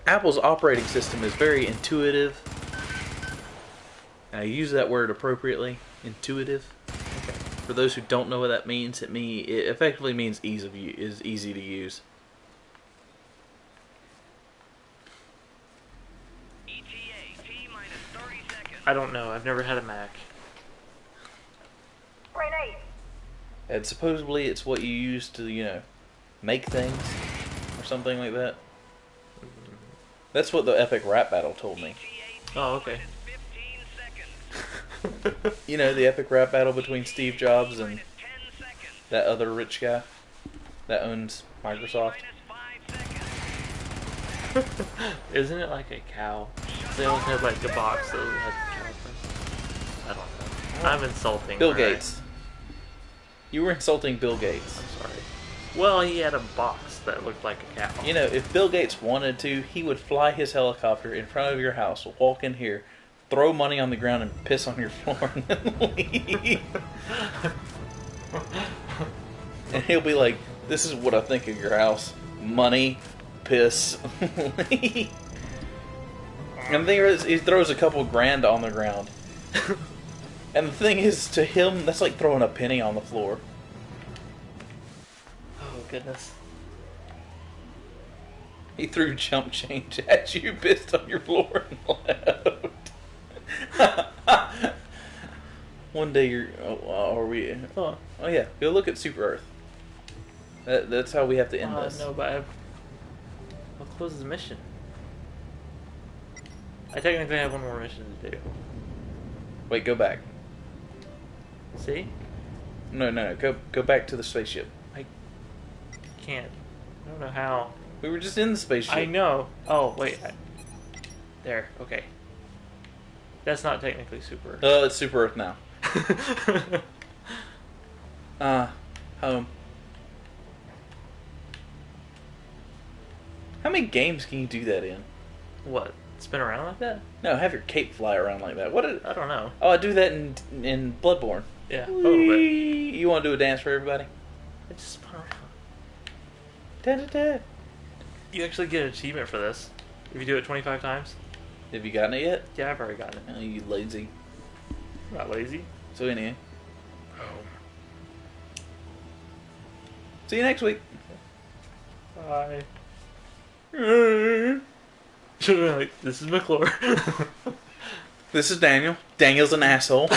Apple's operating system is very intuitive. And I use that word appropriately. Intuitive. Okay. For those who don't know what that means, it effectively means easy to use. I don't know. I've never had a Mac. Grenade. And supposedly it's what you use to, make things or something like that. That's what the epic rap battle told me. Oh, okay. 15 seconds. The epic rap battle between Steve Jobs and 10 seconds. that other rich guy that owns Microsoft. -5 seconds. Isn't it like a cow? They always had like a box that had cow prints. I don't know. I'm insulting. Bill right? Gates. You were insulting Bill Gates. I'm sorry. Well, he had a box that looked like a cow. If Bill Gates wanted to, he would fly his helicopter in front of your house, walk in here, throw money on the ground, and piss on your floor, and then leave. And he'll be like, "This is what I think of your house: money, piss, leave." And there is, he throws a couple grand on the ground. And the thing is, to him, that's like throwing a penny on the floor. Oh goodness. He threw jump change at you, pissed on your floor, and left. One day you're... are we... Oh yeah, go look at Super Earth. That's how we have to end this. No, but I'll close the mission. I technically have one more mission to do. Wait, go back. See? No, go back to the spaceship. I can't. I don't know how. We were just in the spaceship. I know. Oh, wait. There. Okay. That's not technically super. It's Super Earth now. Home. How many games can you do that in? What? Spin around like that? No, have your cape fly around like that. I don't know. Oh, I do that in Bloodborne. Yeah, a little bit. You want to do a dance for everybody? I just spun around. Da-da-da. You actually get an achievement for this. If you do it 25 times. Have you gotten it yet? Yeah, I've already gotten it. Oh, you lazy. I'm not lazy. So anyway, Oh. see you next week. Bye. This is McClure. This is Daniel. Daniel's an asshole.